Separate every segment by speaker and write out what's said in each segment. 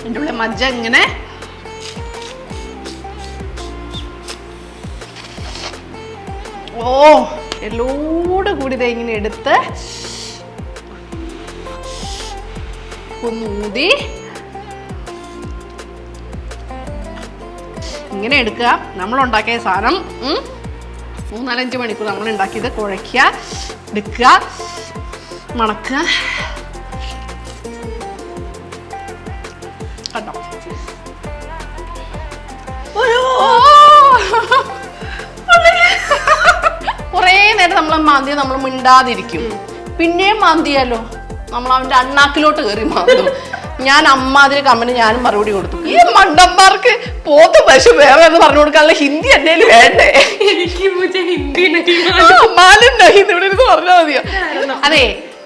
Speaker 1: അതിൻ്റെ ഉള്ളിൽ മജ്ജ ഇങ്ങനെ എല്ലോട് കൂടി ഇത് ഇങ്ങനെ എടുത്ത് മൂടി ഇങ്ങനെ എടുക്കുക. നമ്മളുണ്ടാക്കിയ സാധനം 3-4-5 മണിക്കൂർ നമ്മൾ ഉണ്ടാക്കിയത് കുഴയ്ക്കുക, എടുക്കുക, മണക്കുക. കണ്ടോ കുറേ നേരം നമ്മൾ മാന്തി നമ്മൾ മിണ്ടാതിരിക്കും. പിന്നെയും മാന്തിയാലോ നമ്മൾ അവൻ്റെ അണ്ണാക്കിലോട്ട് കയറി മാന്തും. ഞാൻ അമ്മാതിരി കമ്പനി ഞാനും മറുപടി കൊടുത്തു. ഈ മണ്ടന്മാർക്ക് പോത്ത് പശു വേറെ എന്ന് പറഞ്ഞു കൊടുക്കാനുള്ള ഹിന്ദി എന്നെ വേണ്ടേ? ഇവിടെ പറഞ്ഞാൽ മതിയോ? അതെ,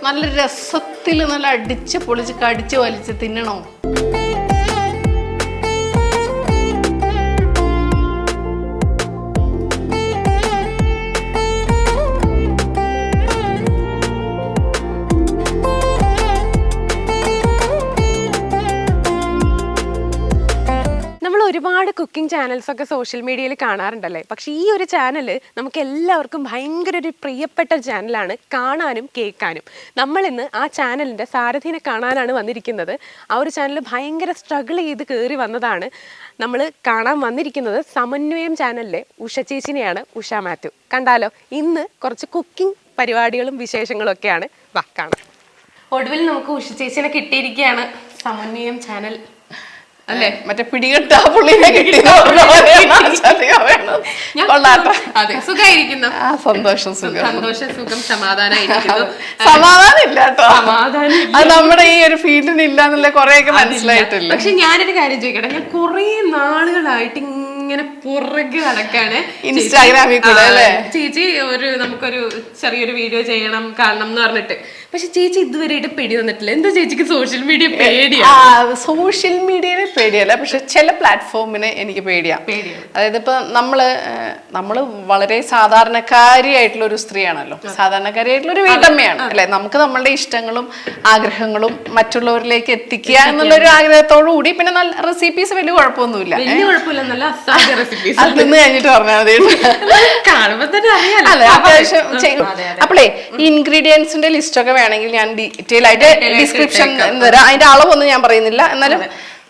Speaker 1: നല്ല രസത്തിൽ നല്ല അടിച്ച് പൊളിച്ച് കടിച്ച് വലിച്ച് തിന്നണോ?
Speaker 2: ഒരുപാട് കുക്കിംഗ് ചാനൽസ് ഒക്കെ സോഷ്യൽ മീഡിയയിൽ കാണാറുണ്ടല്ലേ. പക്ഷേ ഈ ഒരു ചാനൽ നമുക്ക് എല്ലാവർക്കും ഭയങ്കര ഒരു പ്രിയപ്പെട്ട ചാനലാണ്, കാണാനും കേൾക്കാനും. നമ്മളിന്ന് ആ ചാനലിൻ്റെ സാരഥിനെ കാണാനാണ് വന്നിരിക്കുന്നത്. ആ ഒരു ചാനൽ ഭയങ്കര സ്ട്രഗിൾ ചെയ്ത് കയറി വന്നതാണ്. നമ്മൾ കാണാൻ വന്നിരിക്കുന്നത് സമന്വയം ചാനലിലെ ഉഷ ചേച്ചിനെയാണ്, ഉഷ മാത്യു. കണ്ടാലോ, ഇന്ന് കുറച്ച് കുക്കിംഗ് പരിപാടികളും വിശേഷങ്ങളും ഒക്കെയാണ്. വാ കാണാം. ഒടുവിൽ നമുക്ക് ഉഷ ചേച്ചിനെ കിട്ടിയിരിക്കുകയാണ്. സമന്വയം ചാനൽ അല്ലേ, മറ്റേ പിടികെട്ട പുള്ളിനെ കിട്ടി. അതെ, സുഖമായിരിക്കുന്നു.
Speaker 1: സന്തോഷം, സുഖം,
Speaker 2: സന്തോഷം, സുഖം, സമാധാനമായിരിക്കുന്നു.
Speaker 1: സമാധാനം ഇല്ല കേട്ടോ, സമാധാനം അത് നമ്മുടെ ഈ ഒരു ഫീൽഡിന് ഇല്ല എന്നുള്ള കുറെയൊക്കെ മനസ്സിലായിട്ടില്ല.
Speaker 2: പക്ഷെ ഞാനൊരു കാര്യം ചോദിക്കട്ടെ, ഞാൻ കുറെ നാളുകളായിട്ട് ഇങ്ങനെ പുറകെ നടക്കാണ്
Speaker 1: ഇൻസ്റ്റാഗ്രാമിൽ കൂടെ അല്ലേ.
Speaker 2: ചേച്ചി നമുക്കൊരു ചെറിയൊരു വീഡിയോ ചെയ്യണം, കാണണം എന്ന് പറഞ്ഞിട്ട്. പക്ഷെ ചേച്ചി ഇതുവരെയായിട്ട് പേടി വന്നിട്ടില്ല. എന്താ ചേച്ചിക്ക് സോഷ്യൽ മീഡിയ പേടിയാണ്?
Speaker 1: സോഷ്യൽ മീഡിയയിൽ പേടിയല്ല, പക്ഷെ ചില പ്ലാറ്റ്ഫോമിന് എനിക്ക് പേടിയാണ്. അതായത് ഇപ്പൊ നമ്മള് വളരെ സാധാരണക്കാരിയായിട്ടുള്ള ഒരു സ്ത്രീയാണല്ലോ, സാധാരണക്കാരിയായിട്ടുള്ള ഒരു വീട്ടമ്മയാണ് അല്ലെ. നമുക്ക് നമ്മളുടെ ഇഷ്ടങ്ങളും ആഗ്രഹങ്ങളും മറ്റുള്ളവരിലേക്ക് എത്തിക്കുക എന്നുള്ളൊരു ആഗ്രഹത്തോടു കൂടി, പിന്നെ നല്ല റെസിപ്പീസ് വലിയ കുഴപ്പമൊന്നുമില്ല, അത് നിന്ന് കഴിഞ്ഞിട്ട് പറഞ്ഞാൽ മതി. അതെ, അത്യാവശ്യം ചെയ്യും. അപ്പോളേ ഈ ഇൻഗ്രീഡിയൻസിന്റെ ലിസ്റ്റ് ഒക്കെ വേണമെങ്കിൽ ഞാൻ ഡീറ്റെയിൽ ആയിട്ട് ഡിസ്ക്രിപ്ഷൻ തരാം. അതിന്റെ അളവൊന്നും ഞാൻ പറയുന്നില്ല. എന്നാലും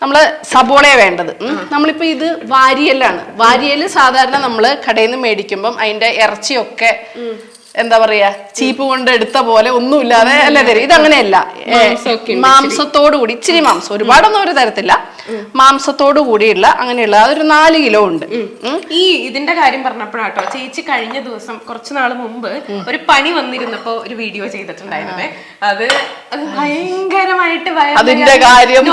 Speaker 1: നമ്മള് സബോളയാണ് വേണ്ടത്. നമ്മളിപ്പോ ഇത് വാരിയലാണ്. വാരിയല് സാധാരണ നമ്മള് കടയിൽ നിന്ന് മേടിക്കുമ്പം അതിന്റെ ഇറച്ചിയൊക്കെ എന്താ പറയാ, ചീപ്പ് കൊണ്ട് എടുത്ത പോലെ ഒന്നുമില്ലാതെ അല്ലേ തരും. ഇതങ്ങനെയല്ല, മാംസത്തോടു കൂടി, ഇച്ചിരി മാംസം, ഒരുപാടൊന്നും ഒരു തരത്തില്ല, മാംസത്തോടു കൂടിയുള്ള അങ്ങനെയുള്ള അതൊരു 4 കിലോ ഉണ്ട്.
Speaker 2: ഈ ഇതിന്റെ കാര്യം പറഞ്ഞപ്പോഴാട്ടോ, ചേച്ചി കഴിഞ്ഞ ദിവസം കുറച്ചു നാൾ മുമ്പ് ഒരു പനി വന്നിരുന്നപ്പോ ഒരു വീഡിയോ ചെയ്തിട്ടുണ്ടായിരുന്നേ. അത് ഭയങ്കരമായിട്ട്
Speaker 1: അതിന്റെ കാര്യം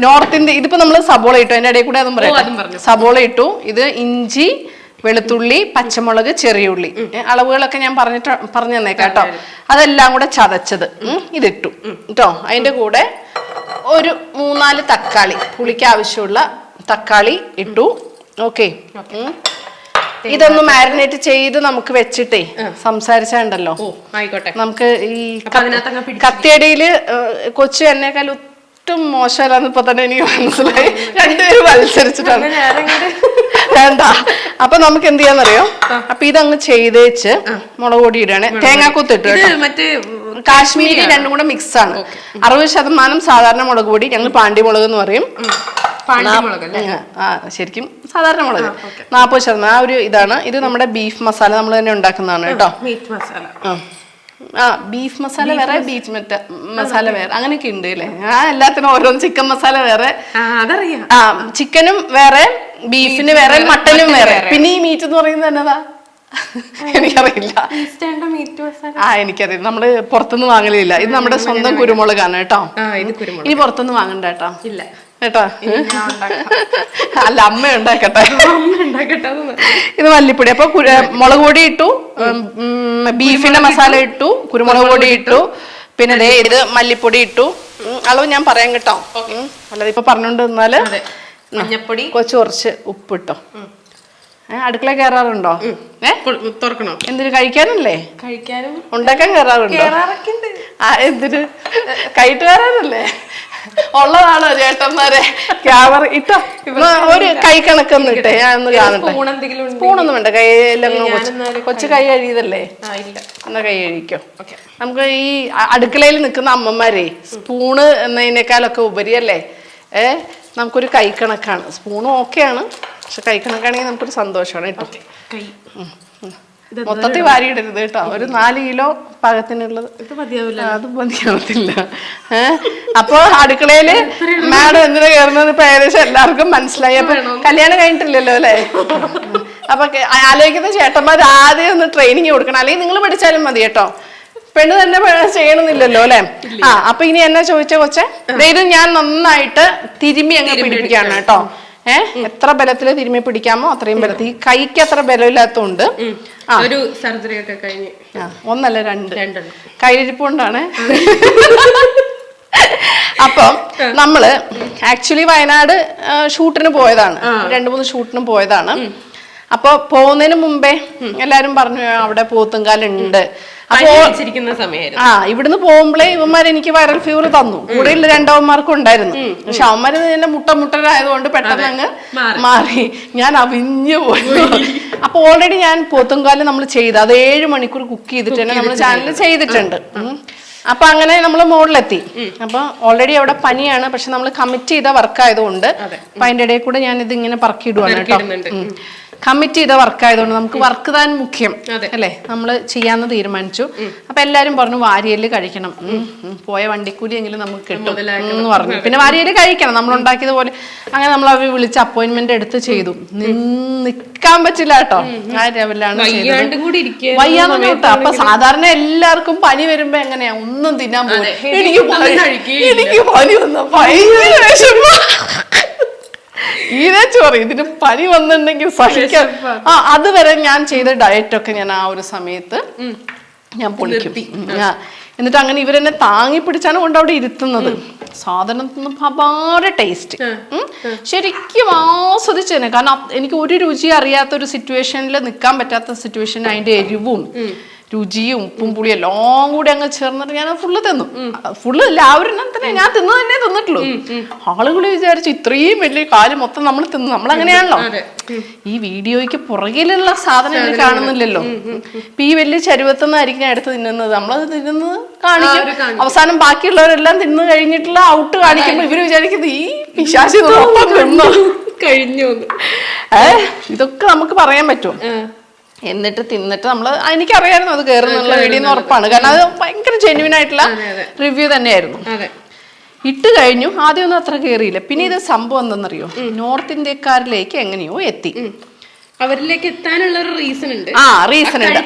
Speaker 1: നോർത്ത് ഇന്ത്യ ഇതിപ്പോ നമ്മള് സബോള ഇട്ടു, അതിന്റെ ഇടയിൽ കൂടെ അതും പറയാം. സബോള ഇട്ടു, ഇത് ഇഞ്ചി, വെളുത്തുള്ളി, പച്ചമുളക്, ചെറിയുള്ളി, അളവുകളൊക്കെ ഞാൻ പറഞ്ഞു തന്നേക്കാം കേട്ടോ. അതെല്ലാം കൂടെ ചതച്ചത് ഇതിട്ടു കേട്ടോ. അതിന്റെ കൂടെ ഒരു 3-4 തക്കാളി, പുളിക്ക് ആവശ്യമുള്ള തക്കാളി ഇട്ടു. ഓക്കെ, ഇതൊന്ന് മാരിനേറ്റ് ചെയ്ത് നമുക്ക് വെച്ചിട്ടേ സംസാരിച്ചാണ്ടല്ലോ. നമുക്ക് ഈ കത്തിയടിയില് കൊച്ചു എന്നേക്കാൾ ഒട്ടും മോശമല്ലാന്ന് ഇപ്പൊ തന്നെ എനിക്ക് മനസ്സിലായി. രണ്ടുപേരും മത്സരിച്ചിട്ടാണ്, വേണ്ട. അപ്പൊ നമുക്ക് എന്ത് ചെയ്യാന്നറിയോ, അപ്പൊ ഇതങ്ങ് ചെയ്തേച്ച് മുളക് പൊടി ഇടാണ്, തേങ്ങാക്കൂത്ത് ഇട്ടു. കാശ്മീരി രണ്ടും കൂടെ മിക്സ് ആണ്. 60% സാധാരണ മുളക് പൊടി, ഞങ്ങൾ പാണ്ടിമുളക് എന്ന് പറയും. ശരിക്കും സാധാരണ മുളക് 40%. ആ ഒരു ഇതാണ്. ഇത് നമ്മുടെ ബീഫ് മസാല നമ്മൾ തന്നെ ഉണ്ടാക്കുന്നതാണ് കേട്ടോ. ബീഫ് മസാല വേറെ, ബീഫ് മസാല വേറെ, അങ്ങനെയൊക്കെ ഉണ്ട് അല്ലേ. എല്ലാത്തിനും ഓരോന്ന്. ചിക്കൻ മസാല വേറെ, ചിക്കനും വേറെ, ബീഫിന് വേറെ, മട്ടനും വേറെ. പിന്നെ ഈ മീറ്റ് എന്ന് പറയുന്നത് എന്നതാ എനിക്കറിയില്ല. എനിക്കറിയില്ല, നമ്മള് പുറത്തുനിന്ന് വാങ്ങലില്ല. ഇത് നമ്മുടെ സ്വന്തം കുരുമുളകാണ് കേട്ടോ. ഇനി പുറത്തുനിന്ന് വാങ്ങണ്ട കേട്ടോ. ഇല്ല കേട്ടോ, അല്ല അമ്മ ഉണ്ടാക്കട്ടെ. ഇത് മല്ലിപ്പൊടി. അപ്പൊ മുളക് പൊടി ഇട്ടു, ബീഫിന്റെ മസാല ഇട്ടു, കുരുമുളക് പൊടി ഇട്ടു, പിന്നെ ഇത് മല്ലിപ്പൊടി ഇട്ടു. അളവ് ഞാൻ പറയാം കേട്ടോ, അല്ലാതെ ഇപ്പൊ പറഞ്ഞോണ്ട് നിന്നാല്.
Speaker 2: മഞ്ഞപ്പൊടി,
Speaker 1: കുറച്ച് ഉപ്പിട്ടോ. അടുക്കള കയറാറുണ്ടോ?
Speaker 2: തുറക്കണോ?
Speaker 1: എന്തിനു? കഴിക്കാനല്ലേ?
Speaker 2: കഴിക്കാനും
Speaker 1: ഉണ്ടാക്കാൻ കയറാറുണ്ടോ? എന്തിന്? കൈയിട്ട് കയറാനല്ലേ? ഉള്ളതാണോ ചേട്ടന്മാരെ? ക്യാമറ ഇട്ടോ, ഒരു കൈ കണക്കൊന്നും ഇട്ടേ, ഞാൻ ഒന്ന് കാണട്ടെ. സ്പൂണൊന്നും വേണ്ട, കൈയെല്ലാം കൊച്ചു കൈ കഴിയതല്ലേ, എന്നാ കൈ കഴിക്കോ. നമുക്ക് ഈ അടുക്കളയിൽ നിൽക്കുന്ന അമ്മമാരെ സ്പൂണ് എന്നതിനേക്കാളൊക്കെ ഉപരിയല്ലേ നമുക്കൊരു കൈ കണക്കാണ്. സ്പൂണും ഓക്കെയാണ്, പക്ഷെ കൈ കണക്കാണെങ്കിൽ നമുക്കൊരു സന്തോഷമാണ് കേട്ടോ. മൊത്തത്തിൽ വാരിയിടരുത് കേട്ടോ, ഒരു 4 കിലോ പാകത്തിനുള്ളത് അത് മതിയാവത്തില്ല. അപ്പൊ അടുക്കളയില് മാഡം എന്തിനാ കയറുന്നത് ഇപ്പൊ ഏകദേശം എല്ലാവർക്കും മനസ്സിലായി. അപ്പൊ കല്യാണം കഴിഞ്ഞിട്ടില്ലല്ലോ അല്ലെ? അപ്പൊ ആലോചിക്കുന്ന ചേട്ടന്മാർ ആദ്യം ഒന്ന് ട്രെയിനിങ് കൊടുക്കണം, അല്ലെങ്കിൽ നിങ്ങൾ പഠിച്ചാലും മതി കേട്ടോ. പെണ്ണ് തന്നെ ചെയ്യണമെന്നില്ലല്ലോ അല്ലെ? അപ്പൊ ഇനി എന്നാ ചോദിച്ച കൊച്ചെ, ഇത് ഞാൻ നന്നായിട്ട് തിരുമ്മി അങ്ങ് പിടിപ്പിക്കാണ് കേട്ടോ. എത്ര ബലത്തില് തിരുമ്മി പിടിക്കാമോ അത്രയും ബലത്തിൽ. ഈ കൈക്ക് അത്ര ബലമില്ലാത്തോണ്ട്
Speaker 2: ഒരു സർജറി ഒക്കെ കഴിഞ്ഞ്
Speaker 1: 1 അല്ല 2 കയ്യിരിപ്പ് കൊണ്ടാണ്. അപ്പം നമ്മള് ആക്ച്വലി വയനാട് ഷൂട്ടിന് പോയതാണ്, 2-3 ഷൂട്ടിന് പോയതാണ്. അപ്പൊ പോകുന്നതിന് മുമ്പേ എല്ലാരും പറഞ്ഞു അവിടെ പോത്തുംകാലുണ്ട്. ഇവിടുന്ന് പോകുമ്പോഴേ ഇവന്മാർ എനിക്ക് വൈറൽ ഫീവർ തന്നു. കൂടെയുള്ള 2 അവന്മാർക്കും ഉണ്ടായിരുന്നു. പക്ഷെ അവന്മാര് തന്നെ മുട്ടരായതുകൊണ്ട് പെട്ടെന്ന് അങ്ങ് മാറി. ഞാൻ അവിഞ്ഞു പോയി. അപ്പൊ ഓൾറെഡി ഞാൻ പോത്തുംകാല് നമ്മൾ ചെയ്ത് അത് 7 മണിക്കൂർ കുക്ക് ചെയ്തിട്ട് തന്നെ നമ്മുടെ ചാനലിൽ ചെയ്തിട്ടുണ്ട്. അപ്പൊ അങ്ങനെ നമ്മൾ മുകളിലെത്തി. അപ്പൊ ഓൾറെഡി അവിടെ പനിയാണ്, പക്ഷെ നമ്മൾ കമ്മിറ്റ് ചെയ്ത വർക്ക് ആയതുകൊണ്ട് അപ്പൊ അതിന്റെ ഇടയിൽ കൂടെ ഞാൻ ഇത് ഇങ്ങനെ പറക്കിയിടുവാണ് കേട്ടോ. കമ്മിറ്റ് ചെയ്ത വർക്ക് ആയതുകൊണ്ട് നമുക്ക് വർക്ക് താൻ മുഖ്യം അല്ലെ, നമ്മള് ചെയ്യാന്ന് തീരുമാനിച്ചു. അപ്പൊ എല്ലാരും പറഞ്ഞു വാരിയല് കഴിക്കണം, പോയ വണ്ടിക്കൂലി എങ്കിലും നമുക്ക് കിട്ടും എന്ന് പറഞ്ഞു. പിന്നെ വാരിയല് കഴിക്കണം നമ്മൾ ഉണ്ടാക്കിയത് പോലെ. അങ്ങനെ നമ്മൾ അവർ വിളിച്ച് അപ്പോയിന്റ്മെന്റ് എടുത്ത് ചെയ്തു. നിക്കാൻ പറ്റില്ല കേട്ടോ, ആ ലെവലാണ് വയ്യാന്ന് കേട്ടോ. അപ്പൊ സാധാരണ എല്ലാവർക്കും പനി വരുമ്പോ എങ്ങനെയാ ഒന്നും തിന്നാൻ പോകും. എനിക്ക് പനി വന്ന ഭയങ്കര വിഷമം. ചോറി ഇതിന് പനി വന്നിട്ടുണ്ടെങ്കിൽ സഹിക്കാൻ. അതുവരെ ഞാൻ ചെയ്ത ഡയറ്റൊക്കെ ഞാൻ ആ ഒരു സമയത്ത് ഞാൻ പൊളിക്കും. എന്നിട്ട് അങ്ങനെ ഇവരെന്നെ താങ്ങി പിടിച്ചാണ് കൊണ്ട് അവിടെ ഇരുത്തുന്നത്. സാധനത്തിന് അപാര ടേസ്റ്റ്, ശരിക്കും ആസ്വദിച്ചേനെ. കാരണം എനിക്ക് ഒരു രുചി അറിയാത്തൊരു സിറ്റുവേഷനിൽ നിൽക്കാൻ പറ്റാത്ത സിറ്റുവേഷൻ, അതിന്റെ എരിവും രുചിയും ഉപ്പും പുളിയും എല്ലാം കൂടി അങ്ങ് ചേർന്നിട്ട് ഞാൻ ഫുള്ള് തിന്നു. ഫുള്ള് എല്ലാവരും തന്നെ ഞാൻ തന്നെ തിന്നിട്ടുള്ളൂ. ആളുകൾ വിചാരിച്ചു ഇത്രയും വലിയ കാല് മൊത്തം നമ്മൾ തിന്നു. നമ്മളങ്ങനെയാണല്ലോ. ഈ വീഡിയോയ്ക്ക് പുറകിലുള്ള സാധനം കാണുന്നില്ലല്ലോ. ഇപ്പൊ ഈ വലിയ ചരുവത്തുനിന്നായിരിക്കും ഞാൻ എടുത്ത് തിന്നുന്നത്. നമ്മളത് തിന്നുന്നത് കാണിക്കും. അവസാനം ബാക്കിയുള്ളവരെല്ലാം തിന്നു കഴിഞ്ഞിട്ടുള്ള ഔട്ട് കാണിക്കുമ്പോൾ ഇവര് വിചാരിക്കുന്നത് ഈ പിശാചി തിന്നോ കഴിഞ്ഞു. ഇതൊക്കെ നമുക്ക് പറയാൻ പറ്റും. എന്നിട്ട് തിന്നിട്ട് നമ്മള് എനിക്കറിയായിരുന്നു അത് കയറുന്നുള്ള വീഡിയോ ഉറപ്പാണ്. കാരണം അത് ഭയങ്കര ജെന്യൂൻ ആയിട്ടുള്ള റിവ്യൂ തന്നെയായിരുന്നു. ഇട്ട് കഴിഞ്ഞു. ആദ്യമൊന്നും അത്ര കയറിയില്ല. പിന്നെ ഇത് സംഭവം എന്തെന്നറിയോ, നോർത്ത് ഇന്ത്യക്കാരിലേക്ക് എങ്ങനെയോ എത്തി.
Speaker 2: അവരിലേക്ക് എത്താനുള്ള ഒരു റീസൺ ഉണ്ട്.
Speaker 1: റീസൺ ഉണ്ട്.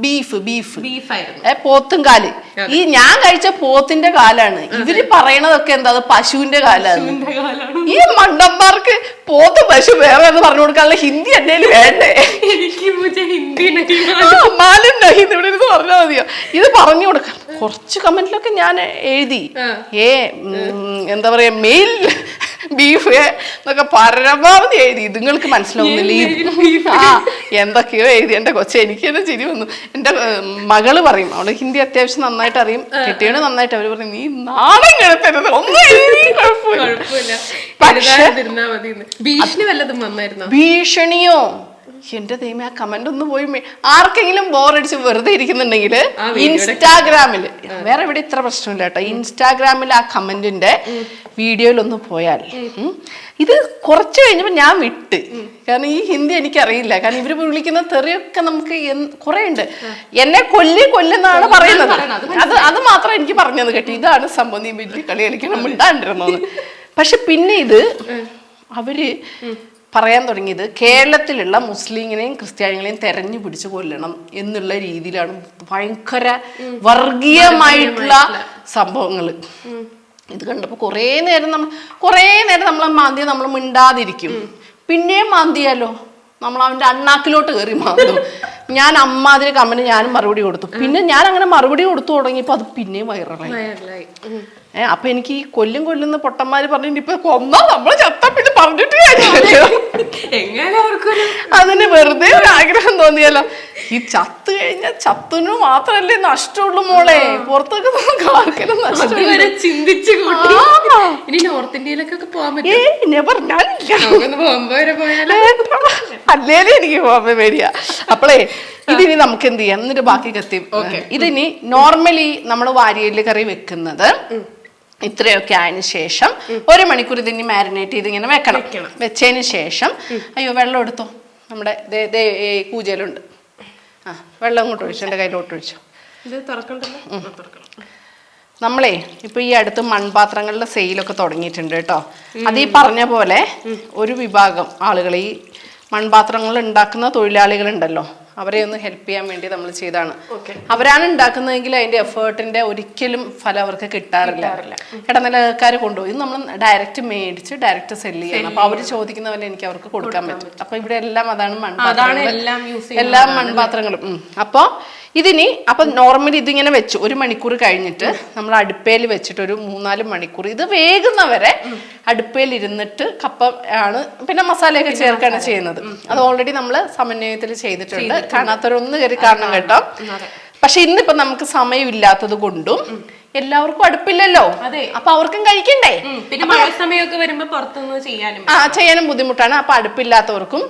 Speaker 1: ബീഫായിരുന്നു, പോത്തുംകാല്. ഈ ഞാൻ കഴിച്ച പോത്തിന്റെ കാലാണ്. ഇവര് പറയണതൊക്കെ എന്താ, അത് പശുവിന്റെ കാലാണ്. ഈ മണ്ടന്മാർക്ക് പോത്ത് പശു വേറെ എന്ന് പറഞ്ഞു കൊടുക്കാനുള്ള ഹിന്ദി എന്തേലും വേണ്ടേ? ഇവിടെ ഇരുന്ന് പറഞ്ഞാൽ മതിയോ? ഇത് പറഞ്ഞു കൊടുക്കാം. കുറച്ച് കമന്റിലൊക്കെ ഞാൻ എഴുതി എന്താ പറയാ മെയിൽ ബീഫ് എന്നൊക്കെ പരമാവധി എഴുതി. ഇതുങ്ങൾക്ക് മനസ്സിലാവുന്നില്ല. എന്തൊക്കെയോ എഴുതി. എന്റെ കൊച്ചെ എനിക്ക് തന്നെ ചിരി വന്നു. എന്റെ മകള് പറയും, അവള് ഹിന്ദി അത്യാവശ്യം നന്നായിട്ട് അറിയും, കെട്ടിയാണ് നന്നായിട്ട്. അവര് പറയും നീ നാണം കെടുത്തരുത്, ഒന്നും ഭീഷണിയോ. എന്റെ ദൈവമേ, ആ കമന്റ് ഒന്ന് പോയി. ആർക്കെങ്കിലും ബോറടിച്ച് വെറുതെ ഇരിക്കുന്നുണ്ടെങ്കിൽ ഇൻസ്റ്റാഗ്രാമില്, വേറെ ഇവിടെ ഇത്ര പ്രശ്നമില്ല കേട്ടോ, ഇൻസ്റ്റാഗ്രാമിൽ ആ കമന്റിന്റെ വീഡിയോയിലൊന്ന് പോയാൽ ഇത് കുറച്ച് കഴിഞ്ഞപ്പോ ഞാൻ വിട്ട്. കാരണം ഈ ഹിന്ദി എനിക്കറിയില്ല. കാരണം ഇവര് വിളിക്കുന്ന തെറിയൊക്കെ നമുക്ക് കുറെ ഉണ്ട്. എന്നെ കൊല്ലുന്നാണ് പറയുന്നത്. അത് മാത്രം എനിക്ക് പറഞ്ഞത് കേട്ടോ. ഇതാണ് സംഭവം, നീ വലിയ കളി കളിക്കണം മിണ്ടാണ്ടിരുന്നത്. പക്ഷെ പിന്നെ ഇത് അവര് പറയാൻ തുടങ്ങിയത് കേരളത്തിലുള്ള മുസ്ലിങ്ങളെയും ക്രിസ്ത്യാനികളെയും തെരഞ്ഞു പിടിച്ച് കൊല്ലണം എന്നുള്ള രീതിയിലാണ്. ഭയങ്കര വർഗീയമായിട്ടുള്ള സംഭവങ്ങൾ. ഇത് കണ്ടപ്പോൾ കുറേ നേരം നമ്മൾ മാന്തി നമ്മൾ മിണ്ടാതിരിക്കും. പിന്നെയും മാന്തിയാലോ, നമ്മൾ അവൻ്റെ അണ്ണാക്കിലോട്ട് കയറി മാന്തും. ഞാൻ അമ്മാതിരി കമന്റ് ഞാനും മറുപടി കൊടുത്തു. പിന്നെ ഞാൻ അങ്ങനെ മറുപടി കൊടുത്തു തുടങ്ങിയപ്പോൾ അത് പിന്നെയും വൈറലായി. അപ്പൊ എനിക്ക് ഈ കൊല്ലുന്ന പൊട്ടന്മാര് പറഞ്ഞിട്ട് ഇപ്പൊ കൊന്നാ നമ്മള് ചത്ത പിന്നെ പറഞ്ഞിട്ട് കാര്യമില്ലല്ലോ. അതിന് വെറുതെ ഒരു ആഗ്രഹം തോന്നിയല്ലോ. ഈ ചത്തു കഴിഞ്ഞാൽ ചത്തുന് മാത്രല്ലേ നഷ്ടമുള്ളൂ മോളെ, പുറത്തൊക്കെ നമുക്ക് ആർക്കെങ്കിലും നഷ്ടം.
Speaker 2: നോർത്ത് ഇന്ത്യയിലൊക്കെ പോകാൻ
Speaker 1: അല്ലേലും എനിക്ക് ബോംബെ പേടിയാ. അപ്പളേ ഇതിനി നമുക്ക് എന്ത് ചെയ്യാം, എന്നിട്ട് ബാക്കി കത്തി. ഇതിനി നോർമലി നമ്മൾ വാരിയല് കറി വെക്കുന്നത് ഇത്രയൊക്കെ ആയതിനു ശേഷം 1 മണിക്കൂർ ഇതിനി മാരിനേറ്റ് ചെയ്ത് ഇങ്ങനെ വെക്കണം. വെച്ചതിന് ശേഷം അയ്യോ വെള്ളം എടുത്തോ, നമ്മുടെ കൂജയിലുണ്ട്. വെള്ളം അങ്ങോട്ട് ഒഴിച്ചു, എൻ്റെ കയ്യിലോട്ട് ഒഴിച്ചു. നമ്മളെ ഇപ്പൊ ഈ അടുത്ത് മൺപാത്രങ്ങളുടെ സെയിലൊക്കെ തുടങ്ങിയിട്ടുണ്ട് കേട്ടോ. അത് ഈ പറഞ്ഞ പോലെ ഒരു വിഭാഗം ആളുകൾ, ഈ മൺപാത്രങ്ങൾ ഉണ്ടാക്കുന്ന തൊഴിലാളികളുണ്ടല്ലോ, അവരെ ഒന്ന് ഹെൽപ്പ് ചെയ്യാൻ വേണ്ടി നമ്മൾ ചെയ്താണ്. അവരാണ് ഉണ്ടാക്കുന്നതെങ്കിൽ അതിന്റെ എഫേർട്ടിന്റെ ഒരിക്കലും ഫലം അവർക്ക് കിട്ടാറില്ല. ഇടനിലക്കാർ കൊണ്ടുപോയി ഇത് നമ്മൾ ഡയറക്റ്റ് മേടിച്ച് ഡയറക്റ്റ് സെല്ല് ചെയ്യണം. അപ്പൊ അവര് ചോദിക്കുന്ന പോലെ എനിക്ക് അവർക്ക് കൊടുക്കാൻ പറ്റും. അപ്പൊ ഇവിടെ എല്ലാം അതാണ് മൺപാത്രങ്ങൾ, എല്ലാം മൺപാത്രങ്ങളും. അപ്പൊ ഇതിനി അപ്പൊ നോർമലി ഇതിങ്ങനെ വെച്ചു 1 മണിക്കൂർ കഴിഞ്ഞിട്ട് നമ്മൾ അടുപ്പയിൽ വെച്ചിട്ട് ഒരു 3-4 മണിക്കൂർ ഇത് വേകുന്നവരെ അടുപ്പയിൽ ഇരുന്നിട്ട് കപ്പ ആണ് പിന്നെ മസാലയൊക്കെ ചേർക്കാണ് ചെയ്യുന്നത്. അത് ഓൾറെഡി നമ്മൾ സമന്വയത്തിൽ ചെയ്തിട്ടുണ്ട്. കാണാത്തവരൊന്ന് കയറി കാണണം കേട്ടോ. പക്ഷെ ഇന്നിപ്പോ നമുക്ക് സമയമില്ലാത്തത് കൊണ്ടും എല്ലാവർക്കും അടുപ്പില്ലല്ലോ, അപ്പൊ അവർക്കും കഴിക്കണ്ടേ.
Speaker 2: പിന്നെ മഴ സമയമൊക്കെ വരുമ്പോ പുറത്തുനിന്ന്
Speaker 1: ചെയ്യാനും ബുദ്ധിമുട്ടാണ്. അപ്പൊ അടുപ്പില്ലാത്തവർക്കും